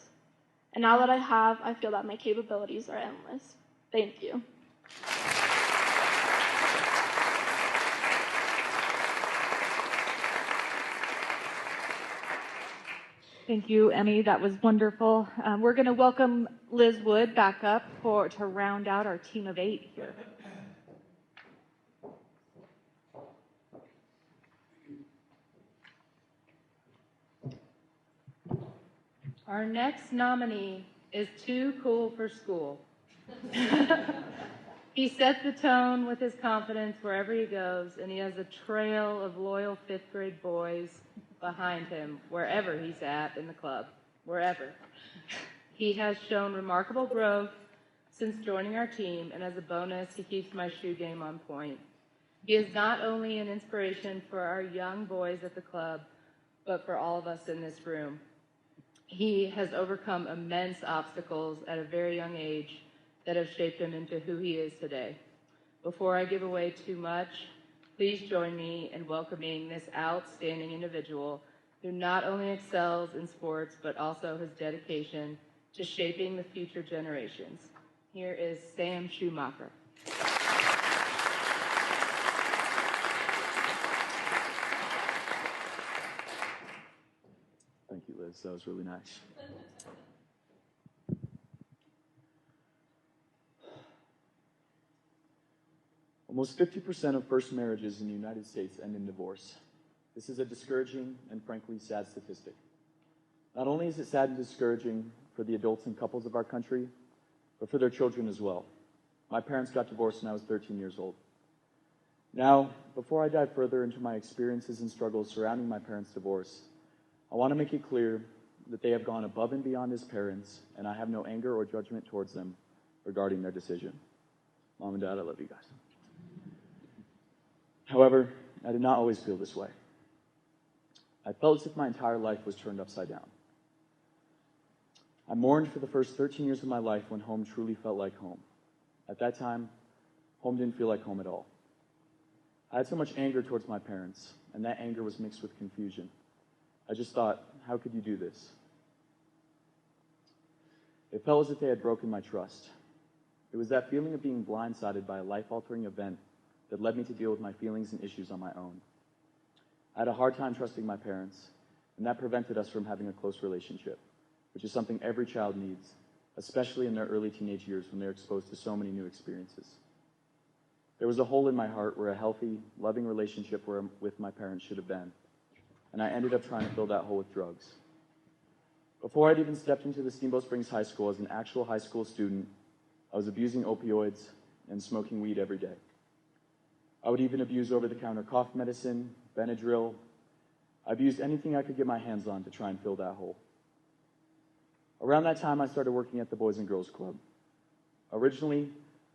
And now that I have, I feel that my capabilities are endless. Thank you. Thank you, Emmy. That was wonderful. We're going to welcome Liz Wood back up to round out our team of 8 here. Our next nominee is too cool for school. He sets the tone with his confidence wherever he goes, and he has a trail of loyal 5th grade boys behind him wherever he's at in the club, wherever. He has shown remarkable growth since joining our team, and as a bonus, he keeps my shoe game on point. He is not only an inspiration for our young boys at the club, but for all of us in this room. He has overcome immense obstacles at a very young age that have shaped him into who he is today. Before I give away too much, please join me in welcoming this outstanding individual who not only excels in sports, but also his dedication to shaping the future generations. Here is Sam Schumacher. Thank you, Liz. That was really nice. I Almost 50% of first marriages in the United States end in divorce. This is a discouraging and frankly sad statistic. Not only is it sad and discouraging for the adults and couples of our country, but for their children as well. My parents got divorced when I was 13 years old. Now, before I dive further into my experiences and struggles surrounding my parents' divorce, I want to make it clear that they have gone above and beyond as parents, and I have no anger or judgment towards them regarding their decision. Mom and Dad, I love you guys. However, I did not always feel this way. I felt as if my entire life was turned upside down. I mourned for the first 13 years of my life when home truly felt like home. At that time, home didn't feel like home at all. I had so much anger towards my parents, and that anger was mixed with confusion. I just thought, how could you do this? It felt as if they had broken my trust. It was that feeling of being blindsided by a life-altering event that led me to deal with my feelings and issues on my own. I had a hard time trusting my parents, and that prevented us from having a close relationship, which is something every child needs, especially in their early teenage years when they're exposed to so many new experiences. There was a hole in my heart where a healthy, loving relationship with my parents should have been, and I ended up trying to fill that hole with drugs. Before I'd even stepped into the Steamboat Springs High School as an actual high school student, I was abusing opioids and smoking weed every day. I would even abuse over-the-counter cough medicine, Benadryl. I abused anything I could get my hands on to try and fill that hole. Around that time, I started working at the Boys and Girls Club. Originally,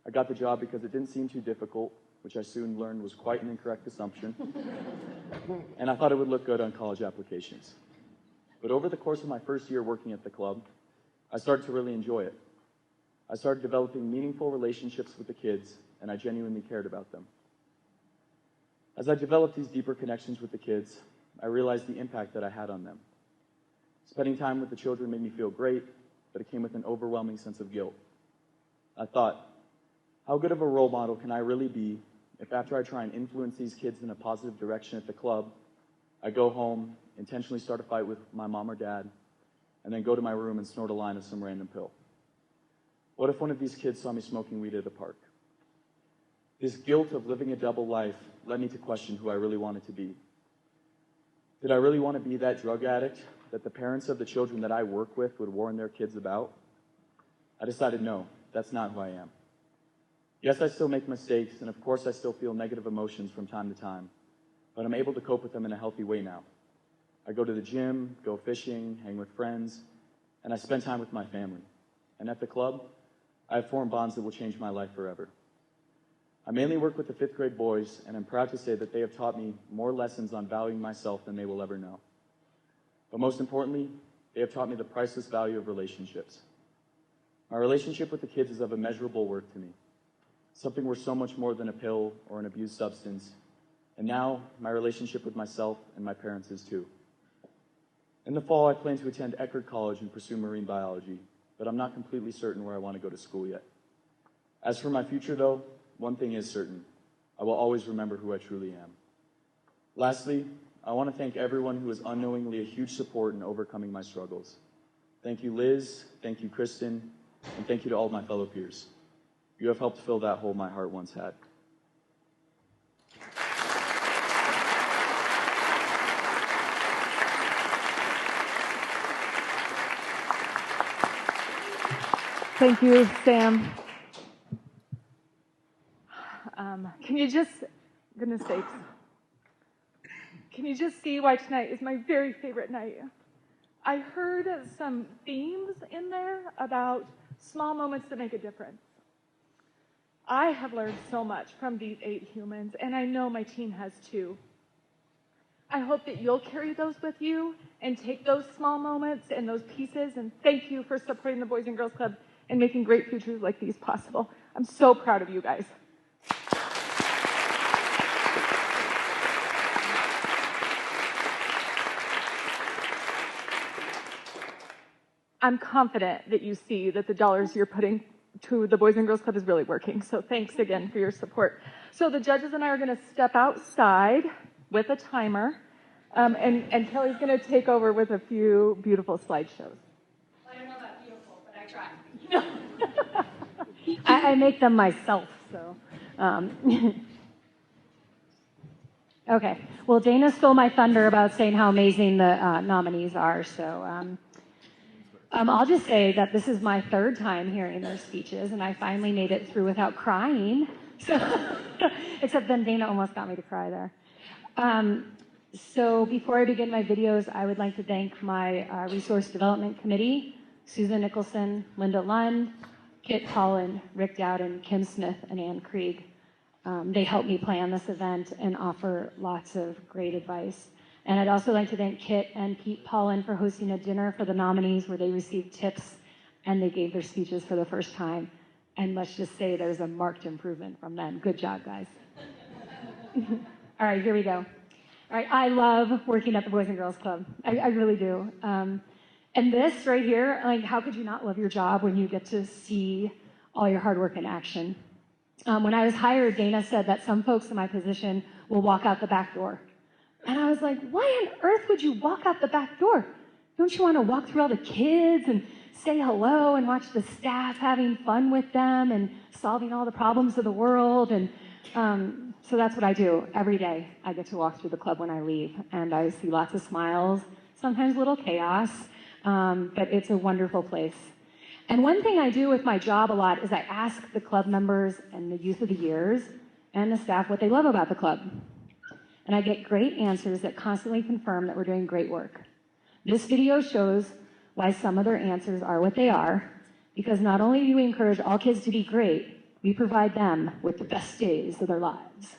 I got the job because it didn't seem too difficult, which I soon learned was quite an incorrect assumption, and I thought it would look good on college applications. But over the course of my first year working at the club, I started to really enjoy it. I started developing meaningful relationships with the kids, and I genuinely cared about them. As I developed these deeper connections with the kids, I realized the impact that I had on them. Spending time with the children made me feel great, but it came with an overwhelming sense of guilt. I thought, how good of a role model can I really be if after I try and influence these kids in a positive direction at the club, I go home, intentionally start a fight with my mom or dad, and then go to my room and snort a line of some random pill? What if one of these kids saw me smoking weed at a park? This guilt of living a double life led me to question who I really wanted to be. Did I really want to be that drug addict that the parents of the children that I work with would warn their kids about? I decided no, that's not who I am. Yes, I still make mistakes, and of course I still feel negative emotions from time to time, but I'm able to cope with them in a healthy way now. I go to the gym, go fishing, hang with friends, and I spend time with my family. And at the club, I have formed bonds that will change my life forever. I mainly work with the 5th grade boys, and I'm proud to say that they have taught me more lessons on valuing myself than they will ever know. But most importantly, they have taught me the priceless value of relationships. My relationship with the kids is of immeasurable worth to me, something worth so much more than a pill or an abused substance. And now, my relationship with myself and my parents is too. In the fall, I plan to attend Eckerd College and pursue marine biology, but I'm not completely certain where I want to go to school yet. As for my future, though, one thing is certain. I will always remember who I truly am. Lastly, I want to thank everyone who was unknowingly a huge support in overcoming my struggles. Thank you, Liz. Thank you, Kristen. And thank you to all of my fellow peers. You have helped fill that hole my heart once had. Thank you, Sam. Can you just, goodness sakes, can you just see why tonight is my very favorite night? I heard some themes in there about small moments that make a difference. I have learned so much from these 8 humans, and I know my team has too. I hope that you'll carry those with you and take those small moments and those pieces, and thank you for supporting the Boys and Girls Club and making great futures like these possible. I'm so proud of you guys. I'm confident that you see that the dollars you're putting to the Boys and Girls Club is really working. So thanks again for your support. So the judges and I are going to step outside with a timer, and Kelly's going to take over with a few beautiful slideshows. I don't know about beautiful, but I try. I make them myself, so. Okay. Well, Dana stole my thunder about saying how amazing the nominees are. So I'll just say that this is my third time hearing their speeches, and I finally made it through without crying. So, except then Dana almost got me to cry there. So before I begin my videos, I would like to thank my Resource Development Committee, Susan Nicholson, Linda Lund, Kit Collin, Rick Dowden, Kim Smith, and Ann Krieg. They helped me plan this event and offer lots of great advice. And I'd also like to thank Kit and Pete Paulin for hosting a dinner for the nominees where they received tips and they gave their speeches for the first time. And let's just say there's a marked improvement from them. Good job, guys. All right, here we go. All right, I love working at the Boys and Girls Club. I really do. And this right here, like, how could you not love your job when you get to see all your hard work in action? When I was hired, Dana said that some folks in my position will walk out the back door. And I was like, why on earth would you walk out the back door? Don't you want to walk through all the kids and say hello and watch the staff having fun with them and solving all the problems of the world? And so that's what I do every day. I get to walk through the club when I leave, and I see lots of smiles, sometimes a little chaos, but it's a wonderful place. And one thing I do with my job a lot is I ask the club members and the youth of the years and the staff what they love about the club. And I get great answers that constantly confirm that we're doing great work. This video shows why some of their answers are what they are, because not only do we encourage all kids to be great, we provide them with the best days of their lives.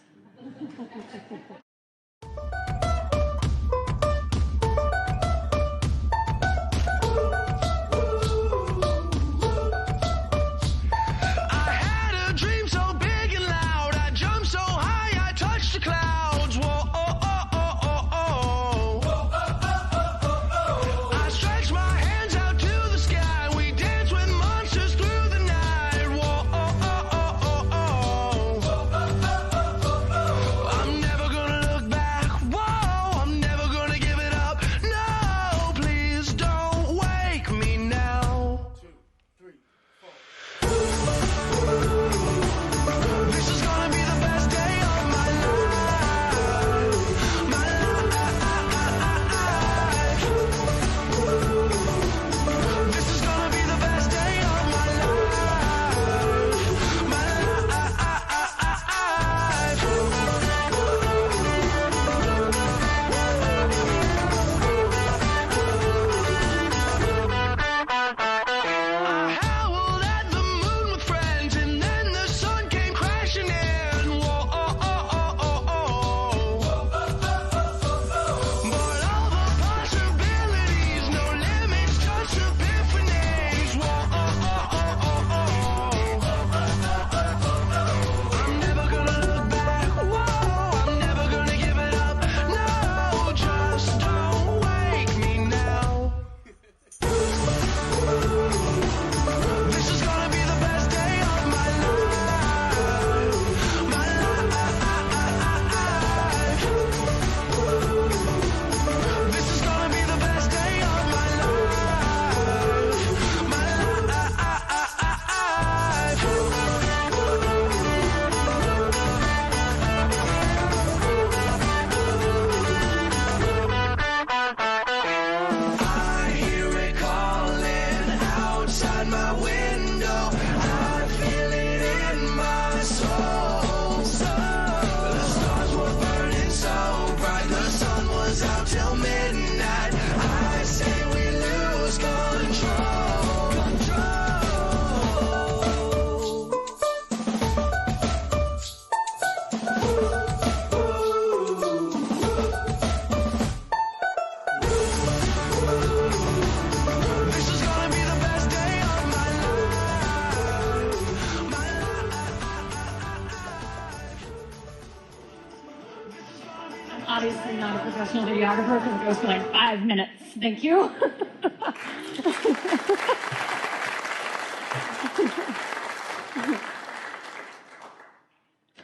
Obviously not a professional videographer because it goes for like 5 minutes. Thank you.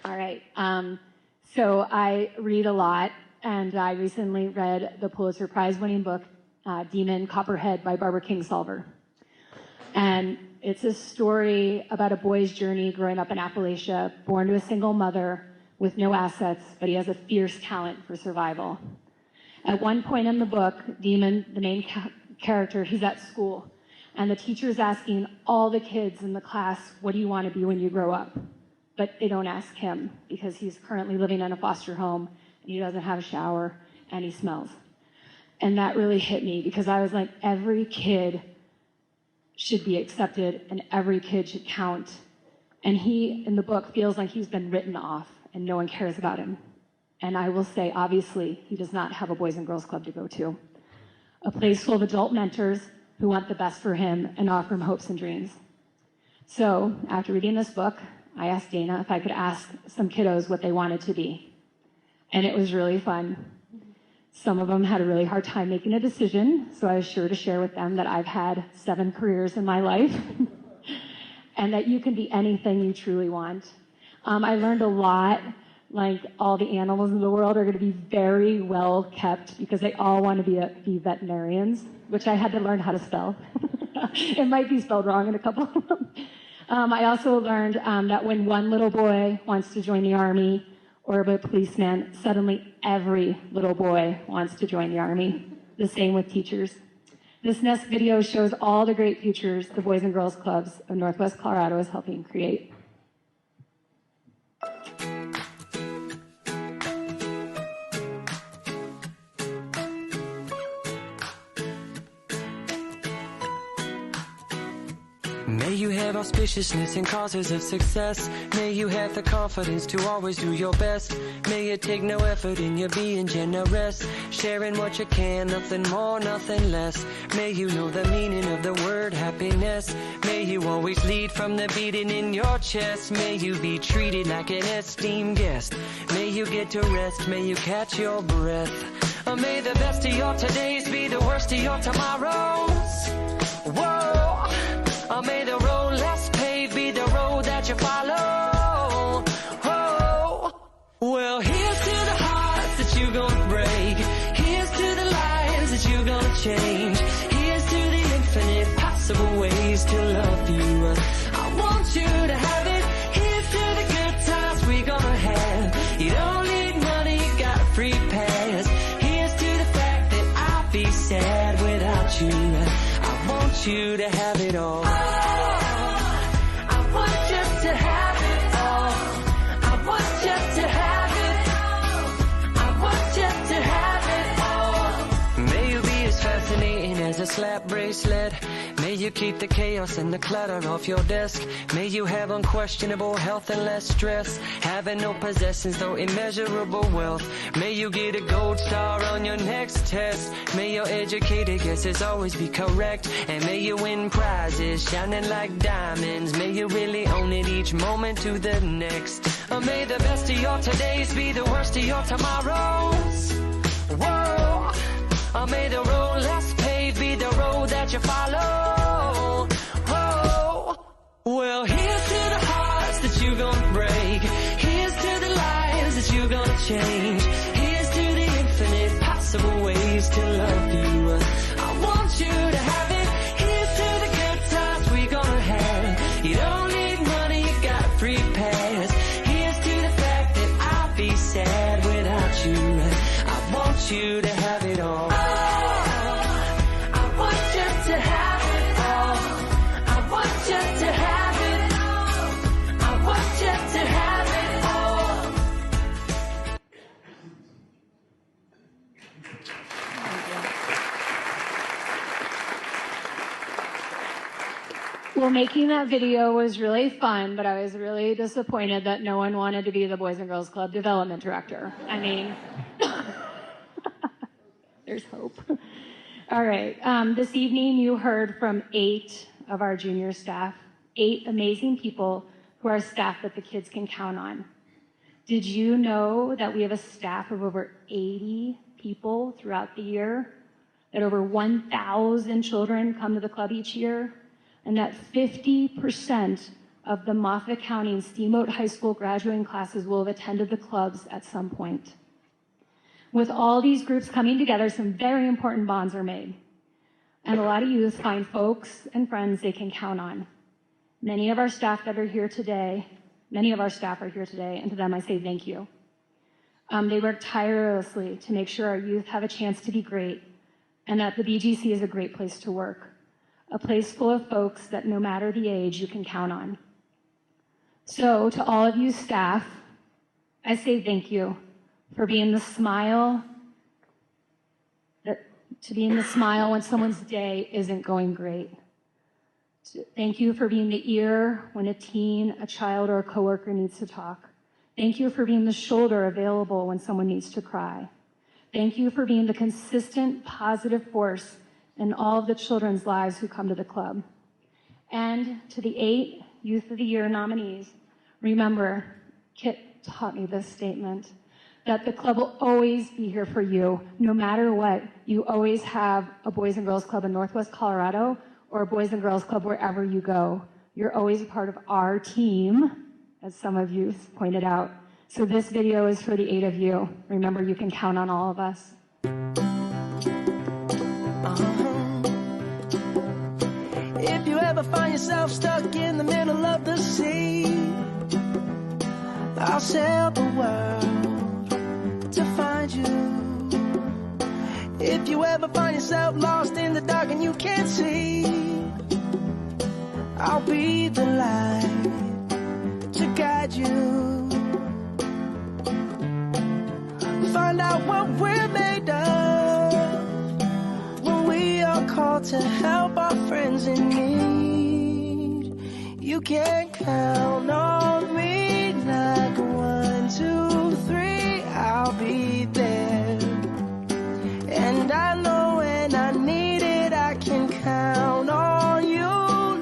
All right. So I read a lot, and I recently read the Pulitzer Prize-winning book, Demon Copperhead by Barbara Kingsolver. And it's a story about a boy's journey growing up in Appalachia, born to a single mother, with no assets, but he has a fierce talent for survival. At one point in the book, Demon, the main character, he's at school, and the teacher is asking all the kids in the class, what do you want to be when you grow up? But they don't ask him because he's currently living in a foster home, and he doesn't have a shower, and he smells. And that really hit me because I was like, every kid should be accepted and every kid should count. And he, in the book, feels like he's been written off and no one cares about him. And I will say, obviously, he does not have a Boys and Girls Club to go to. A place full of adult mentors who want the best for him and offer him hopes and dreams. So, after reading this book, I asked Dana if I could ask some kiddos what they wanted to be. And it was really fun. Some of them had a really hard time making a decision, so I was sure to share with them that I've had 7 careers in my life and that you can be anything you truly want. I learned a lot, like all the animals in the world are going to be very well kept because they all want to be veterinarians, which I had to learn how to spell. It might be spelled wrong in a couple of them. I also learned that when one little boy wants to join the Army, or a policeman, suddenly every little boy wants to join the Army. The same with teachers. This next video shows all the great futures the Boys and Girls Clubs of Northwest Colorado is helping create. May you have auspiciousness and causes of success. May you have the confidence to always do your best. May you take no effort in your being generous, sharing what you can, nothing more, nothing less. May you know the meaning of the word happiness. May you always lead from the beating in your chest. May you be treated like an esteemed guest. May you get to rest, may you catch your breath. May the best of your todays be the worst of your tomorrows. Whoa! May the road less paved be the road that you follow. Oh, well, here's to the hearts that you're gonna break. Here's to the lives that you're gonna change. Here's to the infinite possible ways to love you. I want you to have it. Here's to the good times we're gonna have. You don't need money, you got a free pass. Here's to the fact that I'll be sad without you. I want you to have it all. As a slap bracelet, may you keep the chaos and the clutter off your desk. May you have unquestionable health and less stress, having no possessions though immeasurable wealth. May you get a gold star on your next test. May your educated guesses always be correct, and may you win prizes shining like diamonds. May you really own it each moment to the next. May the best of your todays be the worst of your tomorrows. Whoa! May the road less paved be the road that you follow. Oh, well, here's to the hearts that you're gonna break. Here's to the lives that you're gonna change. Here's to the infinite possible ways to love you. I want you to have it. Here's to the good times we're gonna have. You don't need money, you got a free pass. Here's to the fact that I'll be sad without you. I want you to have it all. Well, making that video was really fun, but I was really disappointed that no one wanted to be the Boys and Girls Club development director. I mean, there's hope. All right. This evening you heard from 8 of our junior staff, 8 amazing people who are staff that the kids can count on. Did you know that we have a staff of over 80 people throughout the year? That over 1,000 children come to the club each year? And that 50% of the Moffat County and Steamboat High School graduating classes will have attended the clubs at some point. With all these groups coming together, some very important bonds are made. And a lot of youth find folks and friends they can count on. Many of our staff that are here today Many of our staff are here today, and to them I say thank you. They work tirelessly to make sure our youth have a chance to be great, and that the BGC is a great place to work, a place full of folks that no matter the age, you can count on. So to all of you staff, I say thank you for being the smile, when someone's day isn't going great. Thank you for being the ear when a teen, a child, or a coworker needs to talk. Thank you for being the shoulder available when someone needs to cry. Thank you for being the consistent, positive force in all of the children's lives who come to the club. And to the 8 Youth of the Year nominees, remember, Kit taught me this statement, that the club will always be here for you, no matter what. You always have a Boys and Girls Club in Northwest Colorado or a Boys and Girls Club wherever you go. You're always a part of our team, as some of you pointed out. So this video is for the 8 of you. Remember, you can count on all of us. If you ever find yourself stuck in the middle of the sea, I'll sail the world to find you. If you ever find yourself lost in the dark and you can't see, I'll be the light to guide you. Find out what we're made of when we are called to help our friends in need. You can count on me like 1, 2, 3, I'll be there. And I know when I need it, I can count on you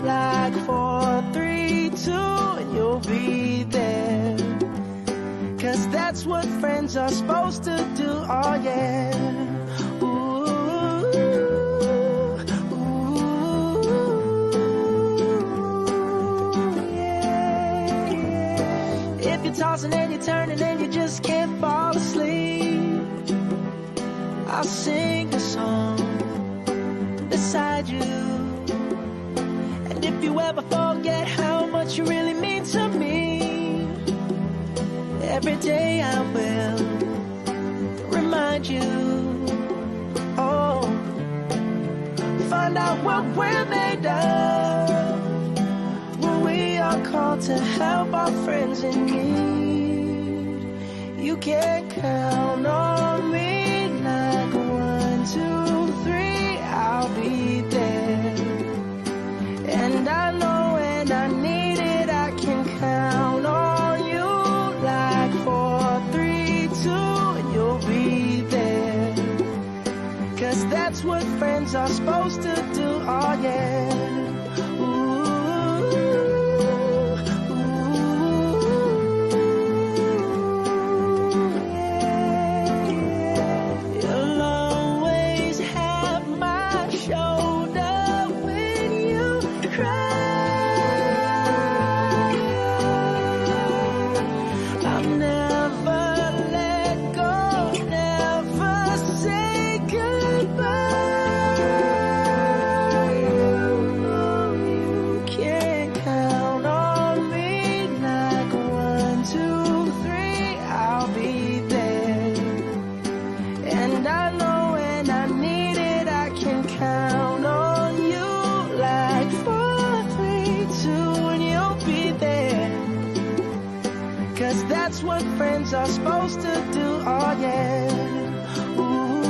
like 4, 3, 2, and you'll be there. 'Cause that's what friends are supposed to do, oh yeah. Ooh, yeah, yeah. If you're tossing and you're turning and you just can't fall asleep, I'll sing a song beside you. And if you ever forget how much you really mean to me, every day I will remind you. Oh, find out what we're made of when we are called to help our friends in need. You can count on me like 1, 2, 3, I'll be there. And I know when I need it, I can count on you like 4, 3, 2, and you'll be there. 'Cause that's what friends are supposed to do, oh yeah. That's what friends are supposed to do, oh yeah. Ooh,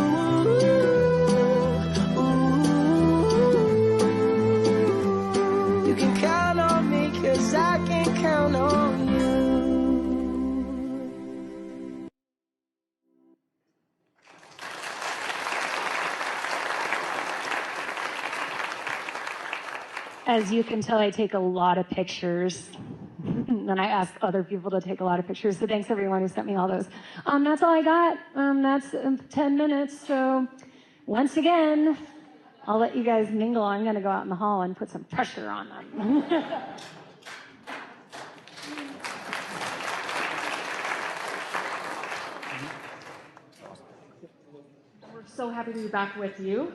ooh. You can count on me 'cause I can count on you. As you can tell, I take a lot of pictures. And I ask other people to take a lot of pictures. So thanks everyone who sent me all those. That's all I got. That's 10 minutes. So once again, I'll let you guys mingle. I'm going to go out in the hall and put some pressure on them. We're so happy to be back with you.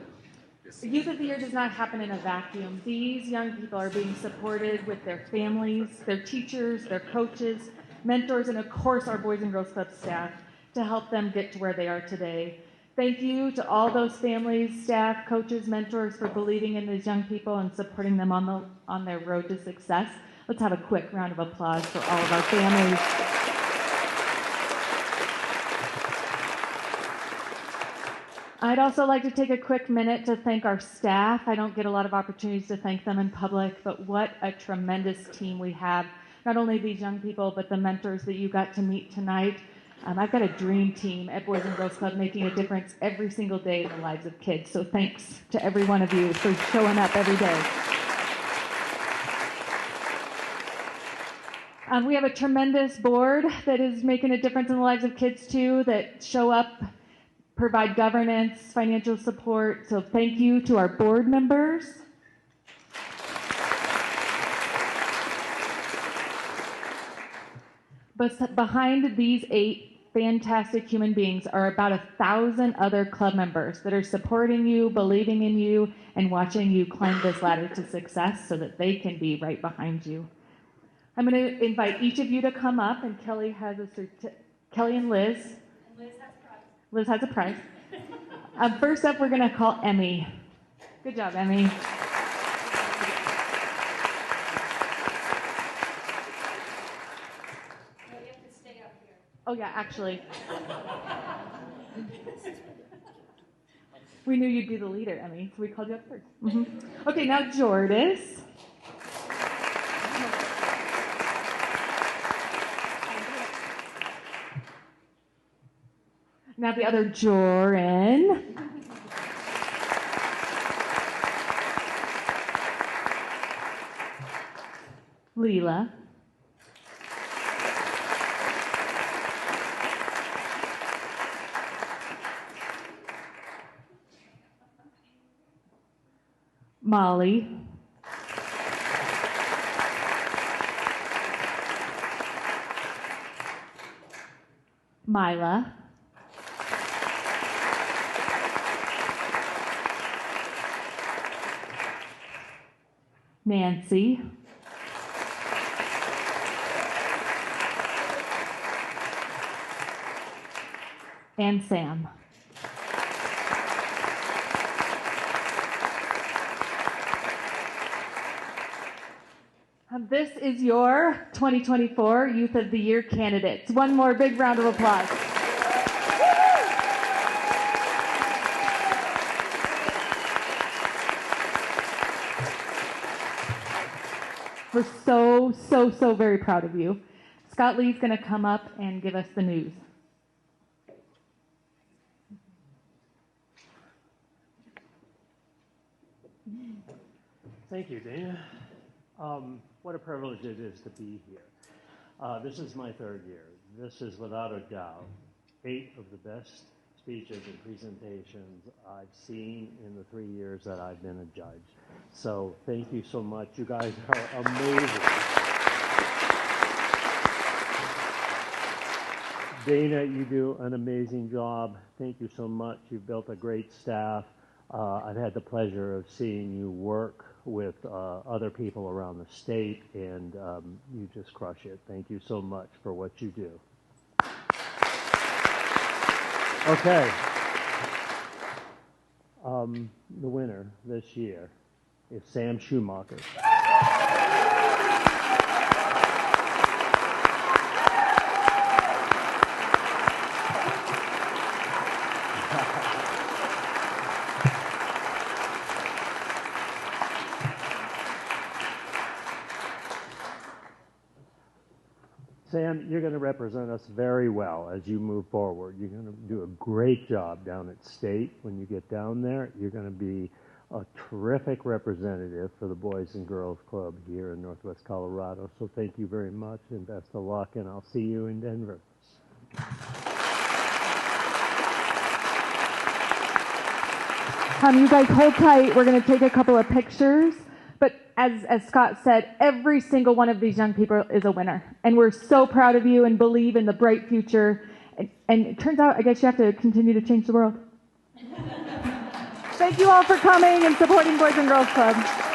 The Youth of the Year does not happen in a vacuum. These young people are being supported with their families, their teachers, their coaches, mentors, and of course our Boys and Girls Club staff to help them get to where they are today. Thank you to all those families, staff, coaches, mentors for believing in these young people and supporting them on their road to success. Let's have a quick round of applause for all of our families. I'd also like to take a quick minute to thank our staff. I don't get a lot of opportunities to thank them in public, but what a tremendous team we have. Not only these young people, but the mentors that you got to meet tonight. I've got a dream team at Boys and Girls Club making a difference every single day in the lives of kids. So thanks to every one of you for showing up every day. We have a tremendous board that is making a difference in the lives of kids too, that show up, provide governance, financial support. So thank you to our board members. But behind these 8 fantastic human beings are about 1,000 other club members that are supporting you, believing in you, and watching you climb this ladder to success so that they can be right behind you. I'm going to invite each of you to come up, and Kelly has Kelly and Liz. And Liz has a prize. First up, we're going to call Emmy. Good job, Emmy. Oh, yeah, actually. We knew you'd be the leader, Emmy, so we called you up first. Mm-hmm. Okay, now Jordis. Now the other Joran. Leela. Molly. Mila. Nancy. And Sam. This is your 2024 Youth of the Year candidates. One more big round of applause. We're so very proud of you. Scott Lee's going to come up and give us the news. Thank you, Dana. What a privilege it is to be here. This is my 3rd year. This is without a doubt 8 of the best speeches and presentations I've seen in the 3 years that I've been a judge. So thank you so much. You guys are amazing. Dana, you do an amazing job. Thank you so much. You've built a great staff. I've had the pleasure of seeing you work with other people around the state, and you just crush it. Thank you so much for what you do. Okay. The winner this year is Sam Schumacher. Sam, you're going to represent us very well as you move forward. You're going to do a great job down at state. When you get down there, you're going to be a terrific representative for the Boys and Girls Club here in Northwest Colorado. So thank you very much and best of luck, and I'll see you in Denver. You guys hold tight. We're going to take a couple of pictures. But as Scott said, every single one of these young people is a winner. And we're so proud of you and believe in the bright future. And it turns out, I guess you have to continue to change the world. Thank you all for coming and supporting Boys and Girls Club.